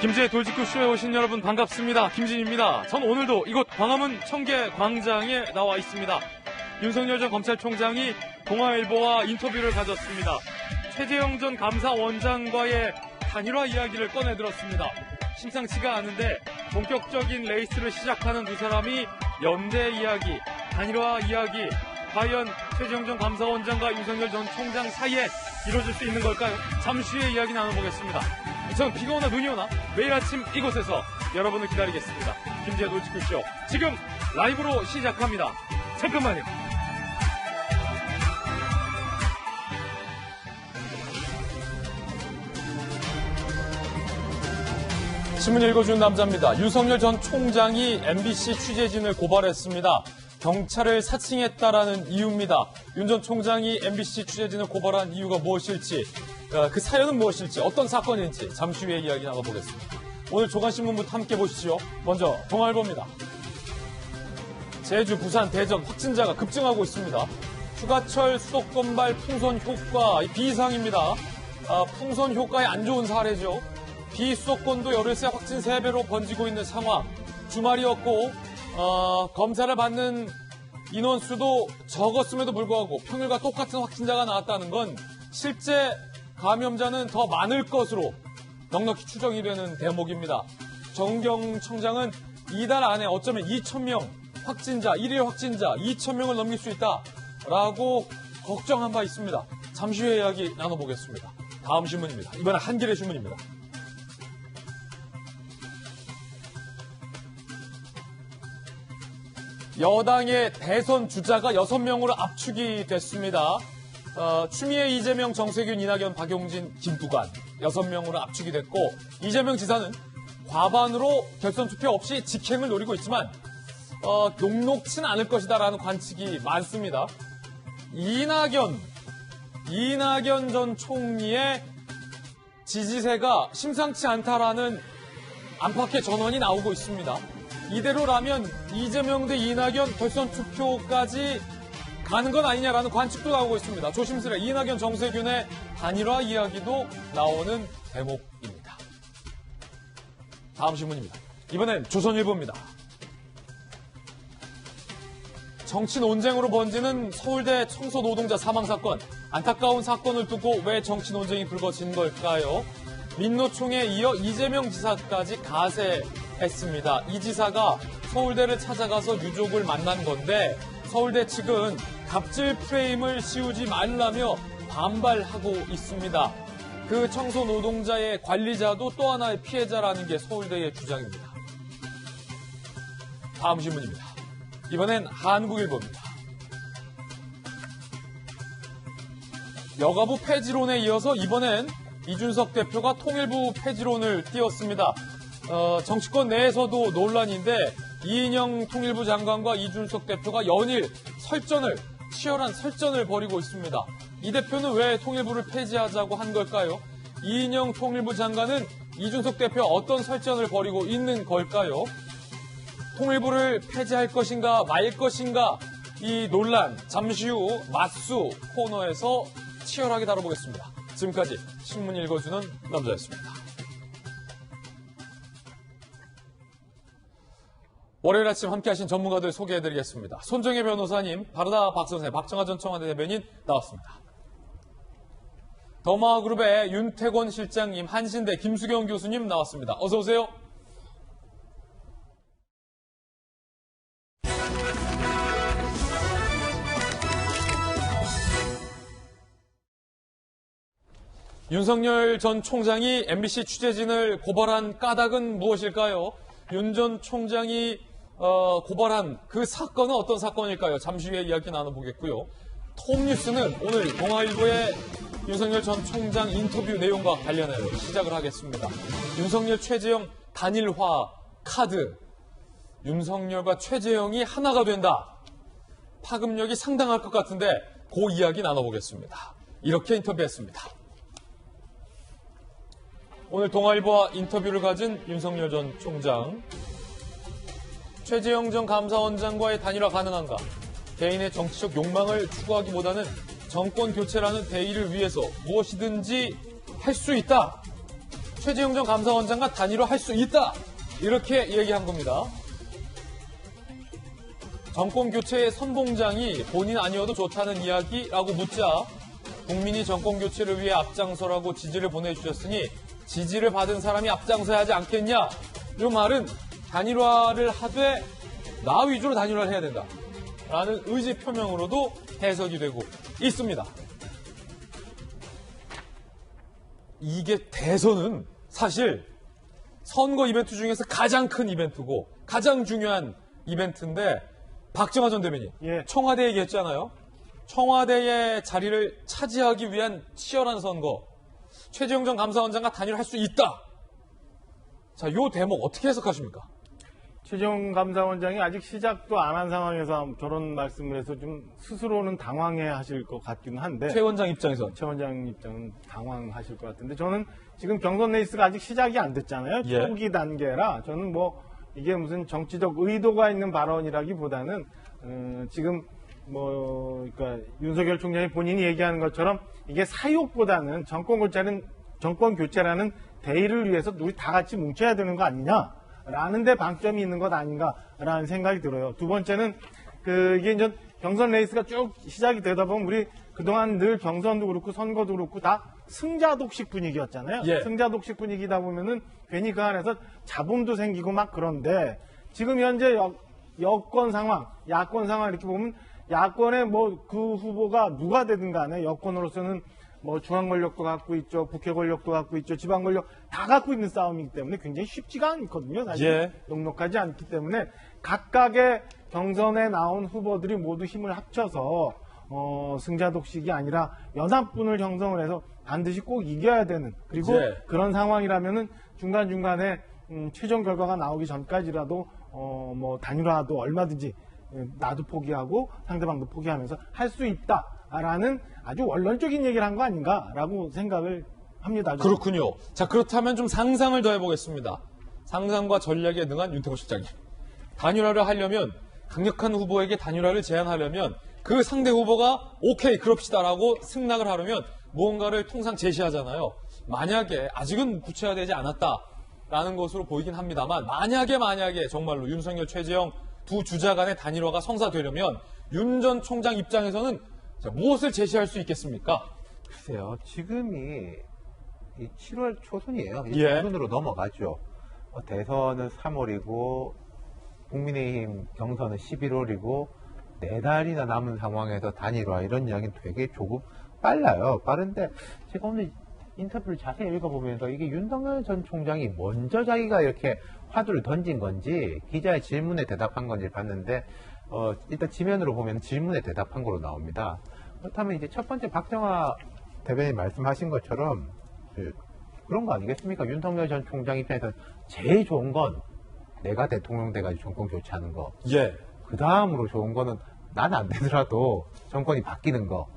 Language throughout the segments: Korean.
김진의 돌직구쇼에 오신 여러분 반갑습니다. 김진입니다. 전 오늘도 이곳 광화문 청계광장에 나와 있습니다. 윤석열 전 검찰총장이 동아일보와 인터뷰를 가졌습니다. 최재형 전 감사원장과의 단일화 이야기를 꺼내들었습니다. 심상치가 않은데 본격적인 레이스를 시작하는 두 사람이 연대 이야기, 단일화 이야기, 과연 최재형 전 감사원장과 윤석열 전 총장 사이에 이루어질 수 있는 걸까요? 잠시 후에 이야기 나눠보겠습니다. 전 비가 오나 눈이 오나 매일 아침 이곳에서 여러분을 기다리겠습니다. 김지혜 돌직구쇼 지금 라이브로 시작합니다. 잠깐만요. 신문 읽어주는 남자입니다. 윤석열 전 총장이 MBC 취재진을 고발했습니다. 경찰을 사칭했다라는 이유입니다. 윤 전 총장이 MBC 취재진을 고발한 이유가 무엇일지, 그 사연은 무엇일지, 어떤 사건인지 잠시 후에 이야기 나눠보겠습니다. 오늘 조간신문부터 함께 보시죠. 먼저 동아일보입니다. 제주, 부산, 대전 확진자가 급증하고 있습니다. 휴가철 수도권발 풍선 효과 비이상입니다. 풍선 효과에 안 좋은 사례죠. 비수도권도 열흘새 확진 3배로 번지고 있는 상황. 주말이었고 검사를 받는 인원수도 적었음에도 불구하고 평일과 똑같은 확진자가 나왔다는 건 실제 감염자는 더 많을 것으로 넉넉히 추정이 되는 대목입니다. 정경 청장은 이달 안에 어쩌면 2,000명 확진자, 1일 확진자 2,000명을 넘길 수 있다라고 걱정한 바 있습니다. 잠시 후에 이야기 나눠보겠습니다. 다음 신문입니다. 이번엔 한겨레 신문입니다. 여당의 대선 주자가 6명으로 압축이 됐습니다. 추미애, 이재명, 정세균, 이낙연, 박용진, 김두관 6명으로 압축이 됐고, 이재명 지사는 과반으로 결선 투표 없이 직행을 노리고 있지만 녹록치는 않을 것이다라는 관측이 많습니다. 이낙연 전 총리의 지지세가 심상치 않다라는 안팎의 전언이 나오고 있습니다. 이대로라면 이재명 대 이낙연 결선 투표까지 가는 건 아니냐라는 관측도 나오고 있습니다. 조심스레 이낙연, 정세균의 단일화 이야기도 나오는 대목입니다. 다음 신문입니다. 이번엔 조선일보입니다. 정치 논쟁으로 번지는 서울대 청소 노동자 사망 사건. 안타까운 사건을 두고 왜 정치 논쟁이 불거진 걸까요? 민노총에 이어 이재명 지사까지 가세했습니다. 이 지사가 서울대를 찾아가서 유족을 만난 건데 서울대 측은 갑질 프레임을 씌우지 말라며 반발하고 있습니다. 그 청소 노동자의 관리자도 또 하나의 피해자라는 게 서울대의 주장입니다. 다음 신문입니다. 이번엔 한국일보입니다. 여가부 폐지론에 이어서 이번엔 이준석 대표가 통일부 폐지론을 띄웠습니다. 정치권 내에서도 논란인데 이인영 통일부 장관과 이준석 대표가 연일 치열한 설전을 벌이고 있습니다. 이 대표는 왜 통일부를 폐지하자고 한 걸까요? 이인영 통일부 장관은 이준석 대표와 어떤 설전을 벌이고 있는 걸까요? 통일부를 폐지할 것인가 말 것인가 이 논란 잠시 후 맞수 코너에서 치열하게 다뤄보겠습니다. 지금까지 신문 읽어주는 남자였습니다. 월요일 아침 함께하신 전문가들 소개해드리겠습니다. 손정혜 변호사님, 바르다 박선생, 박정하 전 청와대 대변인 나왔습니다. 더마그룹의 윤태권 실장님, 한신대 김수경 교수님 나왔습니다. 어서 오세요. 윤석열 전 총장이 MBC 취재진을 고발한 까닭은 무엇일까요? 윤 전 총장이 고발한 그 사건은 어떤 사건일까요? 잠시 후에 이야기 나눠보겠고요. 톱뉴스는 오늘 동아일보의 윤석열 전 총장 인터뷰 내용과 관련해서 시작을 하겠습니다. 윤석열, 최재형 단일화 카드. 윤석열과 최재형이 하나가 된다. 파급력이 상당할 것 같은데 그 이야기 나눠보겠습니다. 이렇게 인터뷰했습니다. 오늘 동아일보와 인터뷰를 가진 윤석열 전 총장. 최재형 전 감사원장과의 단일화 가능한가? 개인의 정치적 욕망을 추구하기보다는 정권 교체라는 대의를 위해서 무엇이든지 할 수 있다. 최재형 전 감사원장과 단일화할 수 있다. 이렇게 얘기한 겁니다. 정권 교체의 선봉장이 본인 아니어도 좋다는 이야기라고 묻자 국민이 정권 교체를 위해 앞장서라고 지지를 보내주셨으니 지지를 받은 사람이 앞장서야 하지 않겠냐. 이 말은 단일화를 하되 나 위주로 단일화를 해야 된다. 라는 의지 표명으로도 해석이 되고 있습니다. 이게 대선은 사실 선거 이벤트 중에서 가장 큰 이벤트고 가장 중요한 이벤트인데 박정화 전 대변인 청와대 얘기했잖아요. 청와대의 자리를 차지하기 위한 치열한 선거. 최재형 전 감사원장과 단일화할 수 있다. 자, 요 대목 어떻게 해석하십니까? 최재형 감사원장이 아직 시작도 안 한 상황에서 저런 말씀을 해서 좀 스스로는 당황해 하실 것 같기는 한데. 최 원장 입장에서. 최 원장 입장은 당황하실 것 같은데 저는 지금 경선 레이스가 아직 시작이 안 됐잖아요. 초기 단계라 저는 뭐 이게 무슨 정치적 의도가 있는 발언이라기보다는 지금 그러니까 윤석열 총장이 본인이 얘기하는 것처럼 이게 사욕보다는 정권 교체라는 대의를 위해서 우리 다 같이 뭉쳐야 되는 거 아니냐라는 데 방점이 있는 것 아닌가라는 생각이 들어요. 두 번째는 이게 이제 경선 레이스가 쭉 시작이 되다 보면 우리 그동안 늘 경선도 그렇고 선거도 그렇고 다 승자독식 분위기였잖아요. 승자독식 분위기다 보면은 괜히 그 안에서 자본도 생기고 막 그런데 지금 현재 여권 상황, 야권 상황 이렇게 보면 야권의 그 후보가 누가 되든 간에 여권으로서는 중앙 권력도 갖고 있죠, 국회 권력도 갖고 있죠, 지방 권력 다 갖고 있는 싸움이기 때문에 굉장히 쉽지가 않거든요. 사실 녹록하지 않기 때문에 각각의 경선에 나온 후보들이 모두 힘을 합쳐서 승자독식이 아니라 연합군을 형성을 해서 반드시 꼭 이겨야 되는 그리고 그런 상황이라면은 중간중간에 최종 결과가 나오기 전까지라도 단일화도 얼마든지 나도 포기하고 상대방도 포기하면서 할 수 있다라는 아주 원론적인 얘기를 한 거 아닌가라고 생각을 합니다. 그렇군요. 자, 그렇다면 좀 상상을 더 해보겠습니다. 상상과 전략에 능한 윤태호 실장님. 단일화를 하려면 강력한 후보에게 단일화를 제안하려면 그 상대 후보가 오케이 그럽시다라고 승낙을 하려면 무언가를 통상 제시하잖아요. 만약에 아직은 구체화되지 않았다라는 것으로 보이긴 합니다만 만약에 정말로 윤석열, 최재형 두 주자 간의 단일화가 성사되려면 윤 전 총장 입장에서는 무엇을 제시할 수 있겠습니까? 글쎄요. 지금이 7월 초순이에요. 초순으로 넘어가죠. 대선은 3월이고 국민의힘 경선은 11월이고 4달이나 남은 상황에서 단일화 이런 이야기는 되게 조금 빨라요. 빠른데 제가 오늘 인터뷰를 자세히 읽어보면서 이게 윤석열 전 총장이 먼저 자기가 이렇게 화두를 던진 건지 기자의 질문에 대답한 건지 봤는데 일단 지면으로 보면 질문에 대답한 거로 나옵니다. 그렇다면 이제 첫 번째 박정화 대변인 말씀하신 것처럼 그런 거 아니겠습니까? 윤석열 전 총장 입장에서 제일 좋은 건 내가 대통령 돼가지고 정권 교체하는 거. 그 다음으로 좋은 거는 난 안 되더라도 정권이 바뀌는 거.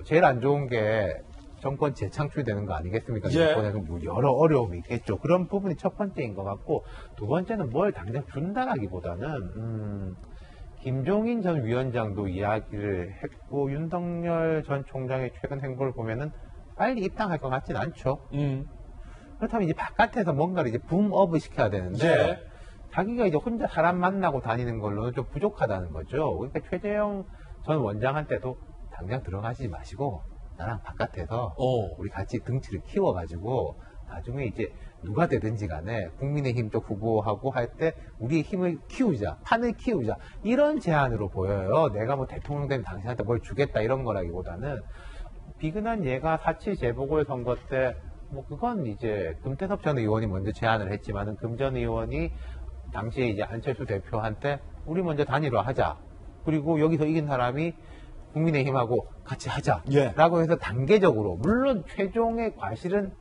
제일 안 좋은 게 정권 재창출되는 거 아니겠습니까? 정권에서 여러 어려움이 있겠죠. 그런 부분이 첫 번째인 것 같고 두 번째는 뭘 당장 준다라기보다는 김종인 전 위원장도 이야기를 했고 윤석열 전 총장의 최근 행보를 보면은 빨리 입당할 것 같진 않죠. 그렇다면 이제 바깥에서 뭔가를 이제 붐업을 시켜야 되는데 자기가 이제 혼자 사람 만나고 다니는 걸로는 좀 부족하다는 거죠. 그러니까 최재형 전 원장한테도 당장 들어가지 마시고 나랑 바깥에서 우리 같이 등치를 키워가지고 나중에 이제 누가 되든지 간에 국민의힘 쪽 후보하고 할 때 우리의 힘을 키우자, 판을 키우자 이런 제안으로 보여요. 내가 대통령 되면 당신한테 뭘 주겠다 이런 거라기보다는 비근한 예가 4.7 재보궐선거 때 그건 이제 금태섭 전 의원이 먼저 제안을 했지만은 금 전 의원이 당시에 이제 안철수 대표한테 우리 먼저 단일화하자. 그리고 여기서 이긴 사람이 국민의힘하고 같이 하자라고 해서 단계적으로 물론 최종의 과실은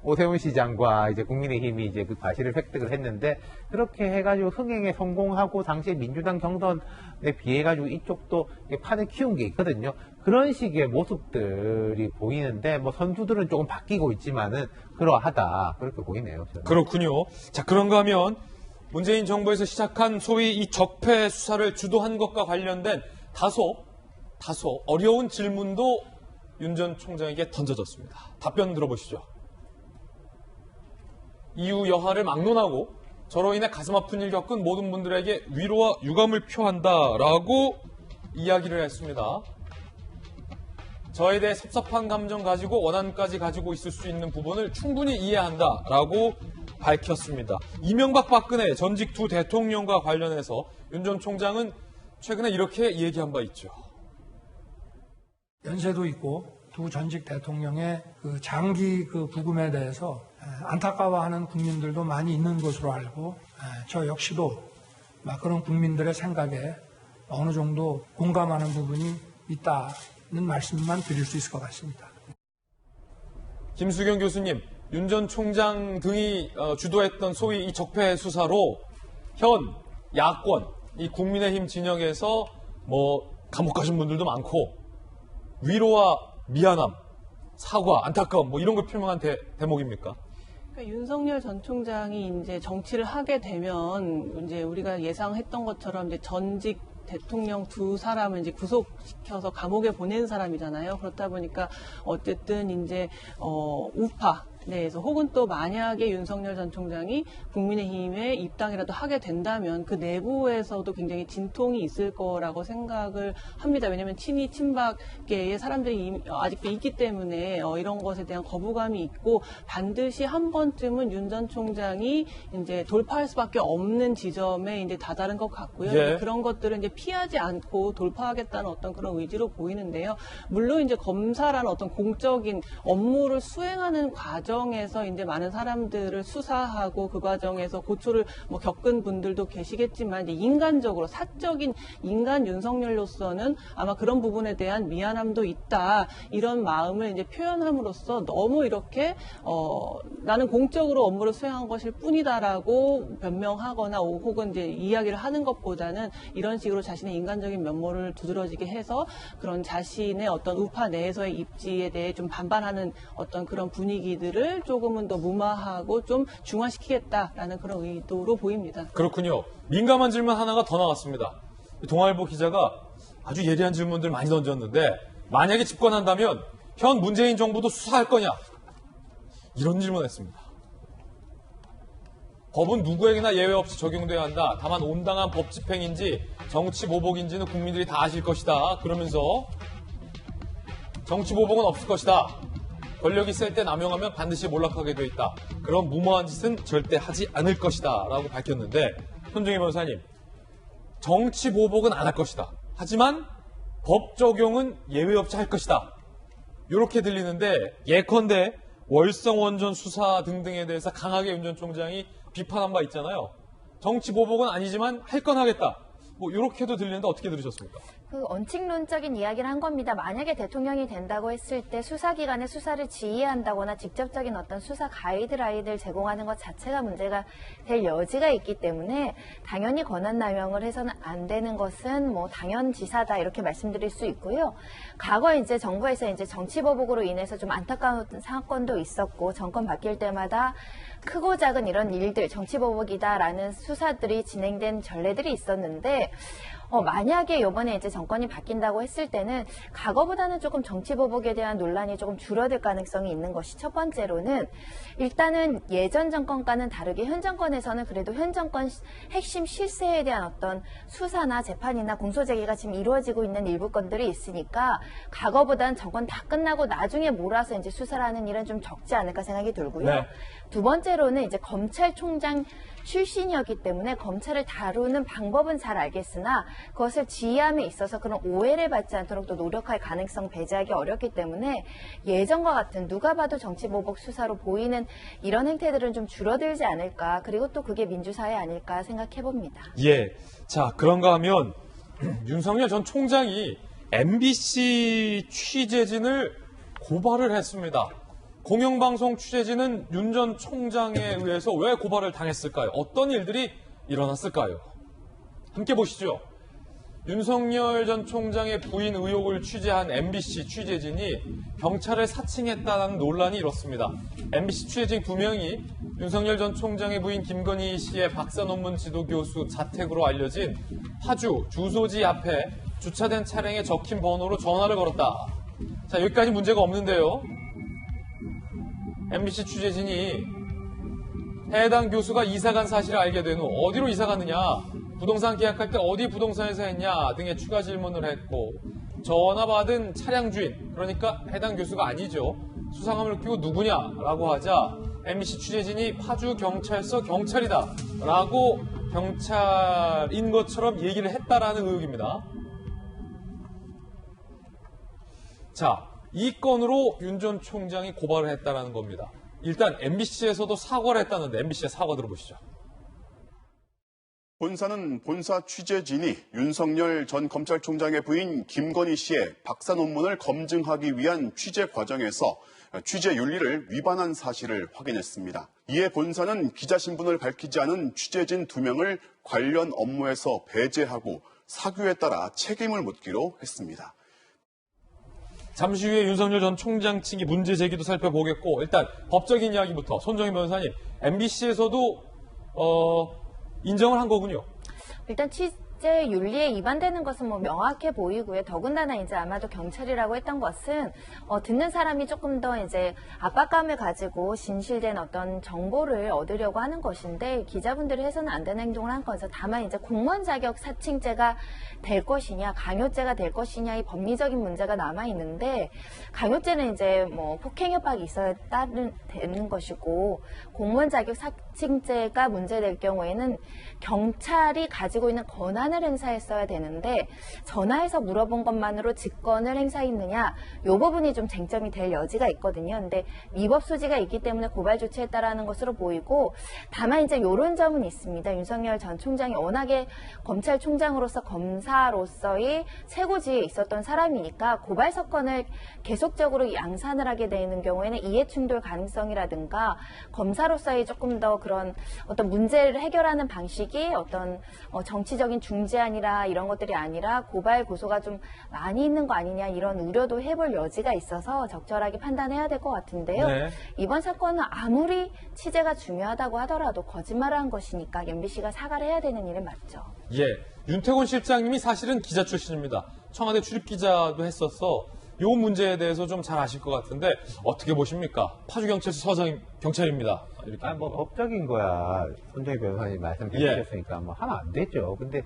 오세훈 시장과 이제 국민의힘이 이제 그 과실을 획득을 했는데 그렇게 해가지고 흥행에 성공하고 당시에 민주당 경선에 비해가지고 이쪽도 판을 키운 게 있거든요. 그런 식의 모습들이 보이는데 선수들은 조금 바뀌고 있지만은 그러하다 그렇게 보이네요. 저는. 그렇군요. 자, 그런가 하면 문재인 정부에서 시작한 소위 이 적폐 수사를 주도한 것과 관련된 다소 어려운 질문도 윤 전 총장에게 던져졌습니다. 답변 들어보시죠. 이유 여하를 막론하고 저로 인해 가슴 아픈 일 겪은 모든 분들에게 위로와 유감을 표한다라고 이야기를 했습니다. 저에 대해 섭섭한 감정 가지고 원한까지 가지고 있을 수 있는 부분을 충분히 이해한다라고 밝혔습니다. 이명박 박근혜 전직 두 대통령과 관련해서 윤 전 총장은 최근에 이렇게 얘기한 바 있죠. 연세도 있고 두 전직 대통령의 그 장기 그 부금에 대해서 안타까워하는 국민들도 많이 있는 것으로 알고 저 역시도 그런 국민들의 생각에 어느 정도 공감하는 부분이 있다는 말씀만 드릴 수 있을 것 같습니다. 김수경 교수님, 윤 전 총장 등이 주도했던 소위 이 적폐 수사로 현 야권, 이 국민의힘 진영에서 감옥 가신 분들도 많고 위로와 미안함, 사과, 안타까움 이런 걸 표명한 대목입니까? 그러니까 윤석열 전 총장이 이제 정치를 하게 되면 이제 우리가 예상했던 것처럼 이제 전직 대통령 두 사람을 이제 구속시켜서 감옥에 보낸 사람이잖아요. 그렇다 보니까 어쨌든 이제 우파 내에서 혹은 또 만약에 윤석열 전 총장이 국민의힘에 입당이라도 하게 된다면 그 내부에서도 굉장히 진통이 있을 거라고 생각을 합니다. 왜냐하면 친이 친박계의 사람들이 아직도 있기 때문에 이런 것에 대한 거부감이 있고 반드시 한 번쯤은 윤 전 총장이 이제 돌파할 수밖에 없는 지점에 이제 다다른 것 같고요. 예. 그런 것들을 이제 피하지 않고 돌파하겠다는 어떤 그런 의지로 보이는데요. 물론 이제 검사라는 어떤 공적인 업무를 수행하는 과정에서 이제 많은 사람들을 수사하고 그 과정에서 고초를 겪은 분들도 계시겠지만 이제 인간적으로 사적인 인간 윤석열로서는 아마 그런 부분에 대한 미안함도 있다 이런 마음을 이제 표현함으로써 너무 이렇게 나는 공적으로 업무를 수행한 것일 뿐이다라고 변명하거나 혹은 이제 이야기를 하는 것보다는 이런 식으로 자신의 인간적인 면모를 두드러지게 해서 그런 자신의 어떤 우파 내에서의 입지에 대해 좀 반발하는 어떤 그런 분위기들을 조금은 더 무마하고 좀 중화시키겠다라는 그런 의도로 보입니다. 그렇군요. 민감한 질문 하나가 더 나왔습니다. 동아일보 기자가 아주 예리한 질문들 많이 던졌는데 만약에 집권한다면 현 문재인 정부도 수사할 거냐? 이런 질문했습니다. 법은 누구에게나 예외 없이 적용돼야 한다. 다만 온당한 법 집행인지 정치 보복인지는 국민들이 다 아실 것이다. 그러면서 정치 보복은 없을 것이다. 권력이 셀 때 남용하면 반드시 몰락하게 돼 있다. 그런 무모한 짓은 절대 하지 않을 것이다. 라고 밝혔는데 손정희 변호사님, 정치 보복은 안 할 것이다. 하지만 법 적용은 예외 없이 할 것이다. 이렇게 들리는데 예컨대 월성 원전 수사 등등에 대해서 강하게 윤 전 총장이 비판한 바 있잖아요. 정치 보복은 아니지만 할 건 하겠다. 이렇게도 들리는데 어떻게 들으셨습니까? 그 원칙론적인 이야기를 한 겁니다. 만약에 대통령이 된다고 했을 때 수사기관의 수사를 지휘한다거나 직접적인 어떤 수사 가이드라인을 제공하는 것 자체가 문제가 될 여지가 있기 때문에 당연히 권한남용을 해서는 안 되는 것은 당연지사다 이렇게 말씀드릴 수 있고요. 과거 이제 정부에서 이제 정치보복으로 인해서 좀 안타까운 사건도 있었고 정권 바뀔 때마다 크고 작은 이런 일들 정치보복이다라는 수사들이 진행된 전례들이 있었는데 만약에 이번에 이제 정권이 바뀐다고 했을 때는 과거보다는 조금 정치보복에 대한 논란이 조금 줄어들 가능성이 있는 것이 첫 번째로는 일단은 예전 정권과는 다르게 현 정권에서는 그래도 현 정권 핵심 실세에 대한 어떤 수사나 재판이나 공소제기가 지금 이루어지고 있는 일부 건들이 있으니까 과거보다는 정권 다 끝나고 나중에 몰아서 이제 수사를 하는 일은 좀 적지 않을까 생각이 들고요. 네. 두 번째로는 이제 검찰총장 출신이었기 때문에 검찰을 다루는 방법은 잘 알겠으나 그것을 지휘함에 있어서 그런 오해를 받지 않도록 또 노력할 가능성 배제하기 어렵기 때문에 예전과 같은 누가 봐도 정치보복 수사로 보이는 이런 행태들은 좀 줄어들지 않을까. 그리고 또 그게 민주사회 아닐까 생각해봅니다. 예. 자, 그런가 하면 윤석열 전 총장이 MBC 취재진을 고발을 했습니다. 공영방송 취재진은 윤 전 총장에 의해서 왜 고발을 당했을까요? 어떤 일들이 일어났을까요? 함께 보시죠. 윤석열 전 총장의 부인 의혹을 취재한 MBC 취재진이 경찰을 사칭했다는 논란이 일었습니다. MBC 취재진 2명이 윤석열 전 총장의 부인 김건희 씨의 박사 논문 지도 교수 자택으로 알려진 파주 주소지 앞에 주차된 차량에 적힌 번호로 전화를 걸었다. 자, 여기까지 문제가 없는데요. MBC 취재진이 해당 교수가 이사간 사실을 알게 된 후 어디로 이사 갔느냐, 부동산 계약할 때 어디 부동산에서 했냐 등의 추가 질문을 했고, 전화 받은 차량 주인, 그러니까 해당 교수가 아니죠, 수상함을 끼고 누구냐라고 하자 MBC 취재진이 파주 경찰서 경찰이다 라고 경찰인 것처럼 얘기를 했다라는 의혹입니다. 자, 이 건으로 윤 전 총장이 고발을 했다라는 겁니다. 일단 MBC에서도 사과를 했다는데 MBC의 사과 들어보시죠. 본사는 본사 취재진이 윤석열 전 검찰총장의 부인 김건희 씨의 박사 논문을 검증하기 위한 취재 과정에서 취재 윤리를 위반한 사실을 확인했습니다. 이에 본사는 기자 신분을 밝히지 않은 취재진 2명을 관련 업무에서 배제하고 사규에 따라 책임을 묻기로 했습니다. 잠시 후에 윤석열 전 총장 측의 문제 제기도 살펴보겠고, 일단 법적인 이야기부터 손정희 변호사님, MBC에서도 인정을 한 거군요. 일단 취재 윤리에 위반되는 것은 뭐 명확해 보이고요. 더군다나 이제 아마도 경찰이라고 했던 것은 듣는 사람이 조금 더 이제 압박감을 가지고 진실된 어떤 정보를 얻으려고 하는 것인데, 기자분들이 해서는 안 되는 행동을 한 거죠. 다만 이제 공무원 자격 사칭죄가 될 것이냐, 강요죄가 될 것이냐, 이 법리적인 문제가 남아 있는데, 강요죄는 이제 뭐 폭행 협박이 있어야 되는 것이고, 공무원 자격 사칭죄가 문제될 경우에는 경찰이 가지고 있는 권한을 행사했어야 되는데, 전화해서 물어본 것만으로 직권을 행사했느냐, 이 부분이 좀 쟁점이 될 여지가 있거든요. 근데 위법 소지가 있기 때문에 고발 조치했다라는 것으로 보이고, 다만 이제 이런 점은 있습니다. 윤석열 전 총장이 워낙에 검찰총장으로서 검사로서의 최고지에 있었던 사람이니까 고발 사건을 계속적으로 양산을 하게 되는 경우에는 이해충돌 가능성이라든가 검사로서의 조금 더 그런 어떤 문제를 해결하는 방식이 어떤 정치적인 중재안이라 이런 것들이 아니라 고발 고소가 좀 많이 있는 거 아니냐, 이런 우려도 해볼 여지가 있어서 적절하게 판단해야 될 것 같은데요. 네. 이번 사건은 아무리 취재가 중요하다고 하더라도 거짓말을 한 것이니까 MBC가 사과를 해야 되는 일은 맞죠. 예, 윤태곤 실장님이 사실은 기자 출신입니다. 청와대 출입기자도 했었어. 이 문제에 대해서 좀 잘 아실 것 같은데 어떻게 보십니까? 파주경찰서 서장 경찰입니다. 이렇게. 뭐 법적인 거야. 손정희 변호사님 말씀해 주셨으니까 뭐 하면 안 되죠. 근데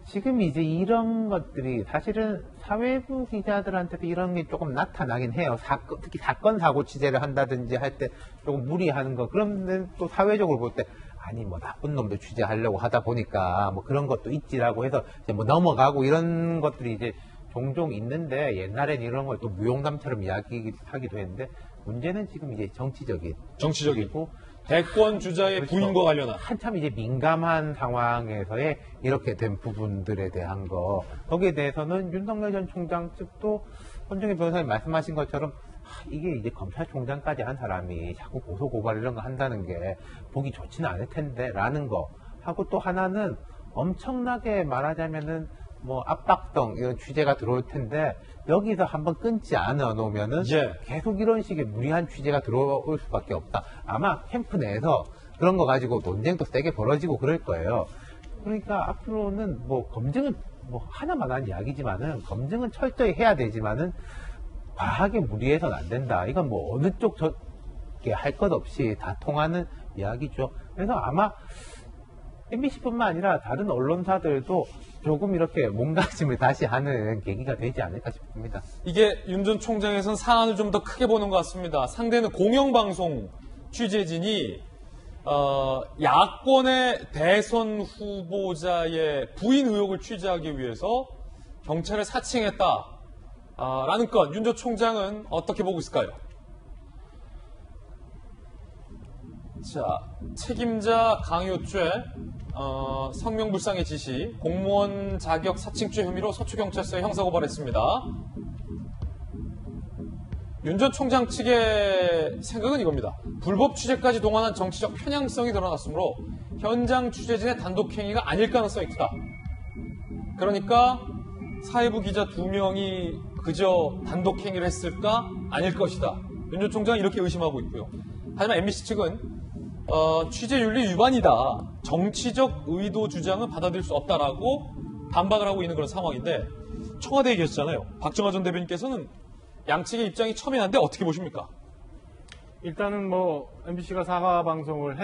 지금 이제 이런 것들이 사실은 사회부 기자들한테도 이런 게 조금 나타나긴 해요. 특히 사건 사고 취재를 한다든지 할 때 조금 무리하는 거. 그런데 또 사회적으로 볼 때 아니 뭐 나쁜 놈들 취재하려고 하다 보니까 뭐 그런 것도 있지라고 해서 이제 뭐 넘어가고 이런 것들이 이제 종종 있는데, 옛날엔 이런 걸 또 무용담처럼 이야기하기도 했는데, 문제는 지금 이제 정치적이고 대권 주자의 그렇죠. 부인과 관련한 한참 이제 민감한 상황에서의 이렇게 된 부분들에 대한 거, 거기에 대해서는 윤석열 전 총장 측도 손정희 변호사님 말씀하신 것처럼 이게 이제 검찰총장까지 한 사람이 자꾸 고소고발 이런 거 한다는 게 보기 좋지는 않을 텐데 라는 거 하고, 또 하나는 엄청나게 말하자면은 뭐 압박성 이런 취재가 들어올 텐데, 여기서 한번 끊지 않아 놓으면은 계속 이런 식의 무리한 취재가 들어올 수밖에 없다. 아마 캠프 내에서 그런 거 가지고 논쟁도 세게 벌어지고 그럴 거예요. 그러니까 앞으로는 뭐 검증은 뭐 하나만 한 이야기지만은, 검증은 철저히 해야 되지만은 과하게 무리해서는 안 된다. 이건 뭐 어느 쪽 할 것 없이 다 통하는 이야기죠. 그래서 아마 MBC뿐만 아니라 다른 언론사들도 조금 이렇게 몸가짐을 다시 하는 계기가 되지 않을까 싶습니다. 이게 윤 전 총장에서는 사안을 좀 더 크게 보는 것 같습니다. 상대는 공영방송 취재진이 야권의 대선 후보자의 부인 의혹을 취재하기 위해서 경찰을 사칭했다라는 건 윤 전 총장은 어떻게 보고 있을까요? 자, 책임자 강요죄, 성명불상의 지시, 공무원 자격 사칭죄 혐의로 서초경찰서에 형사고발했습니다. 윤 전 총장 측의 생각은 이겁니다. 불법 취재까지 동원한 정치적 편향성이 드러났으므로 현장 취재진의 단독행위가 아닐 가능성이 크다. 그러니까 사회부 기자 2명이 그저 단독행위를 했을까? 아닐 것이다. 윤 전 총장은 이렇게 의심하고 있고요. 하지만 MBC 측은 취재윤리 위반이다. 정치적 의도 주장은 받아들일 수 없다라고 반박을 하고 있는 그런 상황인데, 청와대에 계셨잖아요. 박정하 전 대변인께서는 양측의 입장이 첨예한데 어떻게 보십니까? 일단은 뭐 MBC가 사과 방송을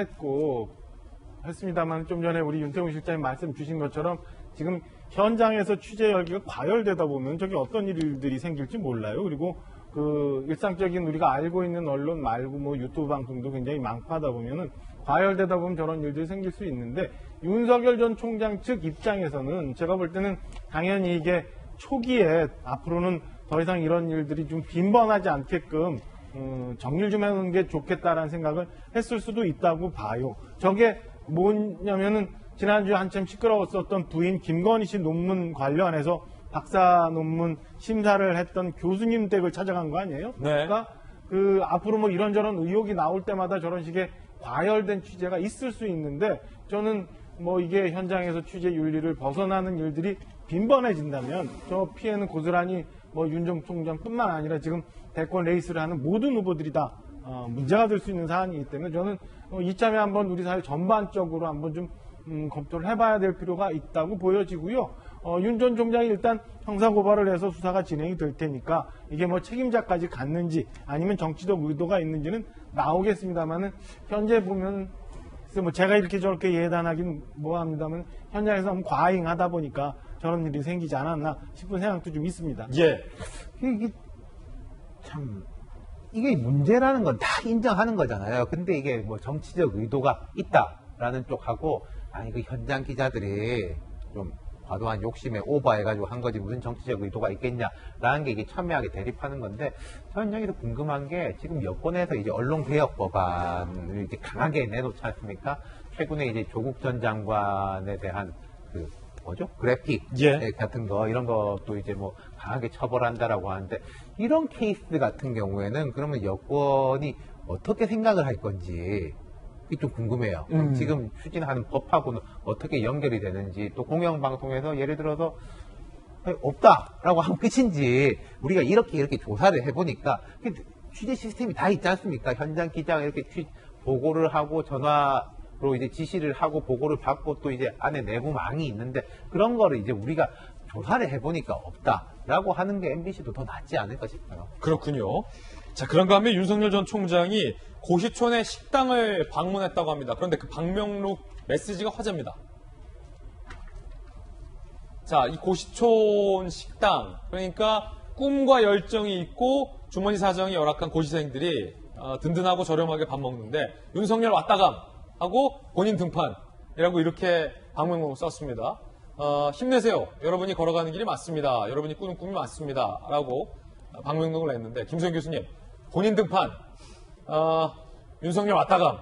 했습니다만 좀 전에 우리 윤태웅 실장님 말씀 주신 것처럼 지금 현장에서 취재 열기가 과열되다 보면 저기 어떤 일들이 생길지 몰라요. 그리고 그 일상적인 우리가 알고 있는 언론 말고 뭐 유튜브 방송도 굉장히 많다 보면은 과열되다 보면 저런 일들이 생길 수 있는데 윤석열 전 총장 측 입장에서는 제가 볼 때는 당연히 이게 초기에 앞으로는 더 이상 이런 일들이 좀 빈번하지 않게끔 정리를 좀 해놓는 게 좋겠다라는 생각을 했을 수도 있다고 봐요. 저게 뭐냐면은 지난주에 한참 시끄러웠었던 부인 김건희 씨 논문 관련해서 박사 논문 심사를 했던 교수님 댁을 찾아간 거 아니에요? 네. 그러니까 그 앞으로 뭐 이런저런 의혹이 나올 때마다 저런 식의 과열된 취재가 있을 수 있는데 저는 뭐 이게 현장에서 취재 윤리를 벗어나는 일들이 빈번해진다면 저 피해는 고스란히 뭐 윤 전 총장뿐만 아니라 지금 대권 레이스를 하는 모든 후보들이 다 문제가 될 수 있는 사안이기 때문에 저는 이참에 한번 우리 사회 전반적으로 한번 좀 검토를 해봐야 될 필요가 있다고 보여지고요. 윤 전 총장이 일단 형사고발을 해서 수사가 진행이 될 테니까 이게 뭐 책임자까지 갔는지 아니면 정치적 의도가 있는지는 나오겠습니다만은 현재 보면 뭐 제가 이렇게 저렇게 예단하긴 뭐합니다만 현장에서 너무 과잉하다 보니까 저런 일이 생기지 않았나 싶은 생각도 좀 있습니다. 예. 이게 참 이게 문제라는 건 다 인정하는 거잖아요. 근데 이게 뭐 정치적 의도가 있다라는 쪽하고 아니 그 현장 기자들이 좀 과도한 욕심에 오버해가지고 한 거지 무슨 정치적 의도가 있겠냐라는 게 이게 첨예하게 대립하는 건데 저는 여기서 궁금한 게 지금 여권에서 이제 언론개혁 법안을 이제 강하게 내놓지 않습니까? 최근에 이제 조국 전 장관에 대한 그 뭐죠? 그래픽 같은 거 이런 것도 이제 뭐 강하게 처벌한다라고 하는데 이런 케이스 같은 경우에는 그러면 여권이 어떻게 생각을 할 건지 좀 궁금해요. 지금 추진하는 법하고는 어떻게 연결이 되는지 또 공영방송에서 예를 들어서 없다라고 하면 끝인지 우리가 이렇게 조사를 해보니까 취재 시스템이 다 있지 않습니까? 현장 기자가 이렇게 보고를 하고 전화로 이제 지시를 하고 보고를 받고 또 이제 안에 내부망이 있는데 그런 거를 이제 우리가 조사를 해보니까 없다라고 하는 게 MBC도 더 낫지 않을까 싶어요. 그렇군요. 자, 그런가 하면 윤석열 전 총장이 고시촌의 식당을 방문했다고 합니다. 그런데 그 방명록 메시지가 화제입니다. 자, 이 고시촌 식당, 그러니까 꿈과 열정이 있고 주머니 사정이 열악한 고시생들이 든든하고 저렴하게 밥 먹는데 윤석열 왔다감 하고 본인 등판이라고 이렇게 방명록을 썼습니다. 힘내세요. 여러분이 걸어가는 길이 맞습니다. 여러분이 꾸는 꿈이 맞습니다. 라고 방명록을 냈는데 김소연 교수님, 본인 등판, 윤석열 왔다감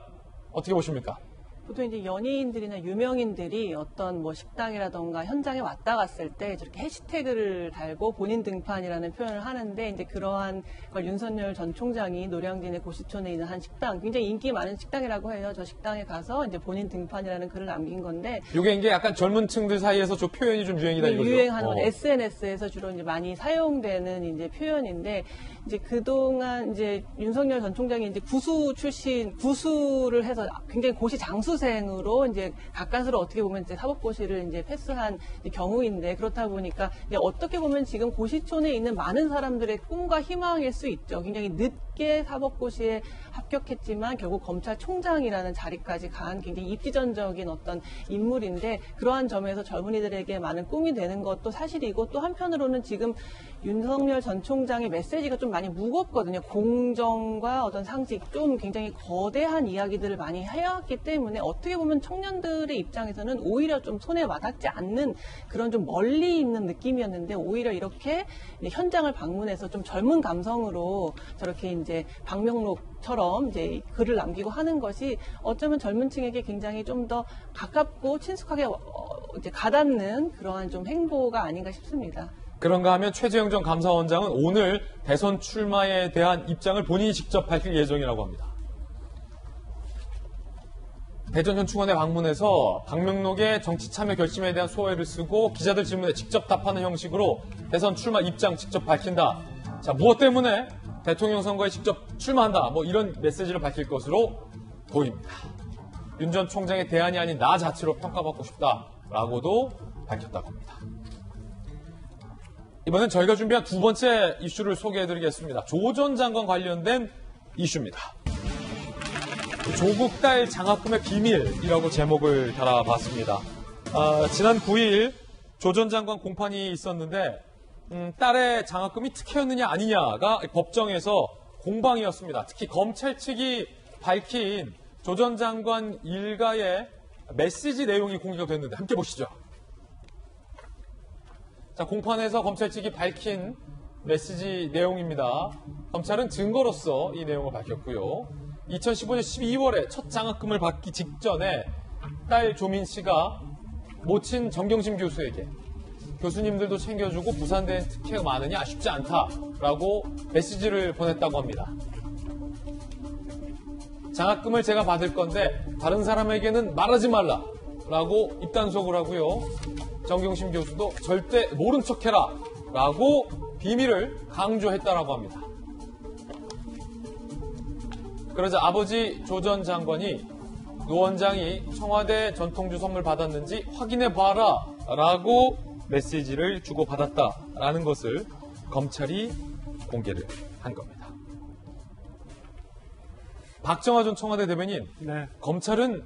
어떻게 보십니까? 보통 이제 연예인들이나 유명인들이 어떤 뭐 식당이라던가 현장에 왔다 갔을 때 저렇게 해시태그를 달고 본인 등판이라는 표현을 하는데 이제 그러한 걸 윤석열 전 총장이 노량진의 고시촌에 있는 한 식당, 굉장히 인기 많은 식당이라고 해요. 저 식당에 가서 이제 본인 등판이라는 글을 남긴 건데. 이게 이제 약간 젊은 층들 사이에서 저 표현이 좀 유행이다 이거죠. 유행하는 SNS에서 주로 이제 많이 사용되는 이제 표현인데 이제 그동안 이제 윤석열 전 총장이 이제 구수를 해서 굉장히 고시 장수생으로 이제 가까스로 어떻게 보면 이제 사법고시를 이제 패스한 이제 경우인데 그렇다 보니까 이제 어떻게 보면 지금 고시촌에 있는 많은 사람들의 꿈과 희망일 수 있죠. 굉장히 늦게 사법고시에 합격했지만 결국 검찰총장이라는 자리까지 간 굉장히 입지전적인 어떤 인물인데 그러한 점에서 젊은이들에게 많은 꿈이 되는 것도 사실이고 또 한편으로는 지금 윤석열 전 총장의 메시지가 좀 많이 무겁거든요. 공정과 어떤 상식, 좀 굉장히 거대한 이야기들을 많이 해왔기 때문에 어떻게 보면 청년들의 입장에서는 오히려 좀 손에 와닿지 않는 그런 좀 멀리 있는 느낌이었는데 오히려 이렇게 현장을 방문해서 좀 젊은 감성으로 저렇게 이제 방명록처럼 이제 글을 남기고 하는 것이 어쩌면 젊은 층에게 굉장히 좀 더 가깝고 친숙하게 이제 가닿는 그러한 좀 행보가 아닌가 싶습니다. 그런가 하면 최재형 전 감사원장은 오늘 대선 출마에 대한 입장을 본인이 직접 밝힐 예정이라고 합니다. 대전 현충원에 방문해서 방명록에 정치 참여 결심에 대한 소회를 쓰고 기자들 질문에 직접 답하는 형식으로 대선 출마 입장 직접 밝힌다. 자, 무엇 때문에 대통령 선거에 직접 출마한다. 뭐 이런 메시지를 밝힐 것으로 보입니다. 윤 전 총장의 대안이 아닌 나 자체로 평가받고 싶다라고도 밝혔다고 합니다. 이번엔 저희가 준비한 두 번째 이슈를 소개해드리겠습니다. 조 전 장관 관련된 이슈입니다. 조국 딸 장학금의 비밀이라고 제목을 달아봤습니다. 지난 9일 조 전 장관 공판이 있었는데 딸의 장학금이 특혜였느냐 아니냐가 법정에서 공방이었습니다. 특히 검찰 측이 밝힌 조 전 장관 일가의 메시지 내용이 공개가 됐는데 함께 보시죠. 자, 공판에서 검찰 측이 밝힌 메시지 내용입니다. 검찰은 증거로서 이 내용을 밝혔고요. 2015년 12월에 첫 장학금을 받기 직전에 딸 조민 씨가 모친 정경심 교수에게 교수님들도 챙겨주고 부산대엔 특혜가 많으니 아쉽지 않다라고 메시지를 보냈다고 합니다. 장학금을 제가 받을 건데 다른 사람에게는 말하지 말라라고 입단속을 하고요. 정경심 교수도 절대 모른 척해라 라고 비밀을 강조했다라고 합니다. 그러자 아버지 조 전 장관이 노 원장이 청와대 전통주 선물 받았는지 확인해봐라 라고 메시지를 주고받았다라는 것을 검찰이 공개를 한 겁니다. 박정화 전 청와대 대변인, 네. 검찰은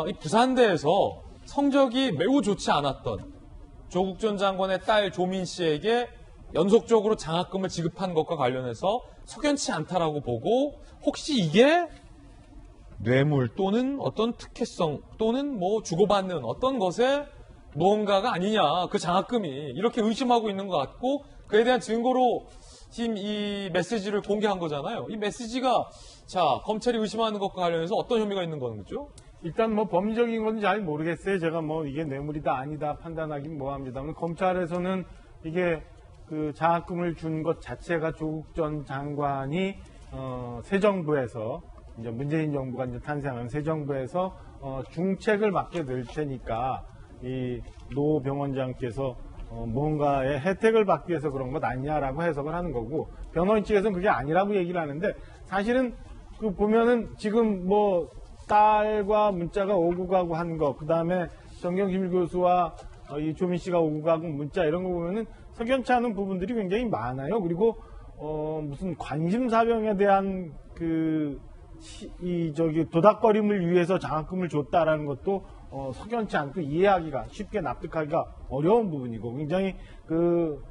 이 부산대에서 성적이 매우 좋지 않았던 조국 전 장관의 딸 조민 씨에게 연속적으로 장학금을 지급한 것과 관련해서 석연치 않다라고 보고 혹시 이게 뇌물 또는 어떤 특혜성 또는 뭐 주고받는 어떤 것에 무언가가 아니냐, 그 장학금이 이렇게 의심하고 있는 것 같고 그에 대한 증거로 지금 이 메시지를 공개한 거잖아요. 이 메시지가 자 검찰이 의심하는 것과 관련해서 어떤 혐의가 있는 거죠? 일단 뭐 범죄적인 건 잘 모르겠어요. 제가 뭐 이게 뇌물이다 아니다 판단하긴 뭐합니다만 검찰에서는 이게 그 장학금을 준 것 자체가 조국 전 장관이 새 정부에서 이제 문재인 정부가 이제 탄생한 새 정부에서 중책을 맡게 될 테니까 이 노 병원장께서 뭔가의 혜택을 받기 위해서 그런 것 아니냐라고 해석을 하는 거고 변호인 측에서는 그게 아니라고 얘기를 하는데 사실은 그 보면은 지금 뭐 딸과 문자가 오고 가고 한 거, 그 다음에 정경심 교수와 이 조민 씨가 오고 가고 문자 이런 거 보면은 석연치 않은 부분들이 굉장히 많아요. 그리고 무슨 관심사병에 대한 도닥거림을 위해서 장학금을 줬다라는 것도 석연치 않고 이해하기가 쉽게 납득하기가 어려운 부분이고 굉장히 그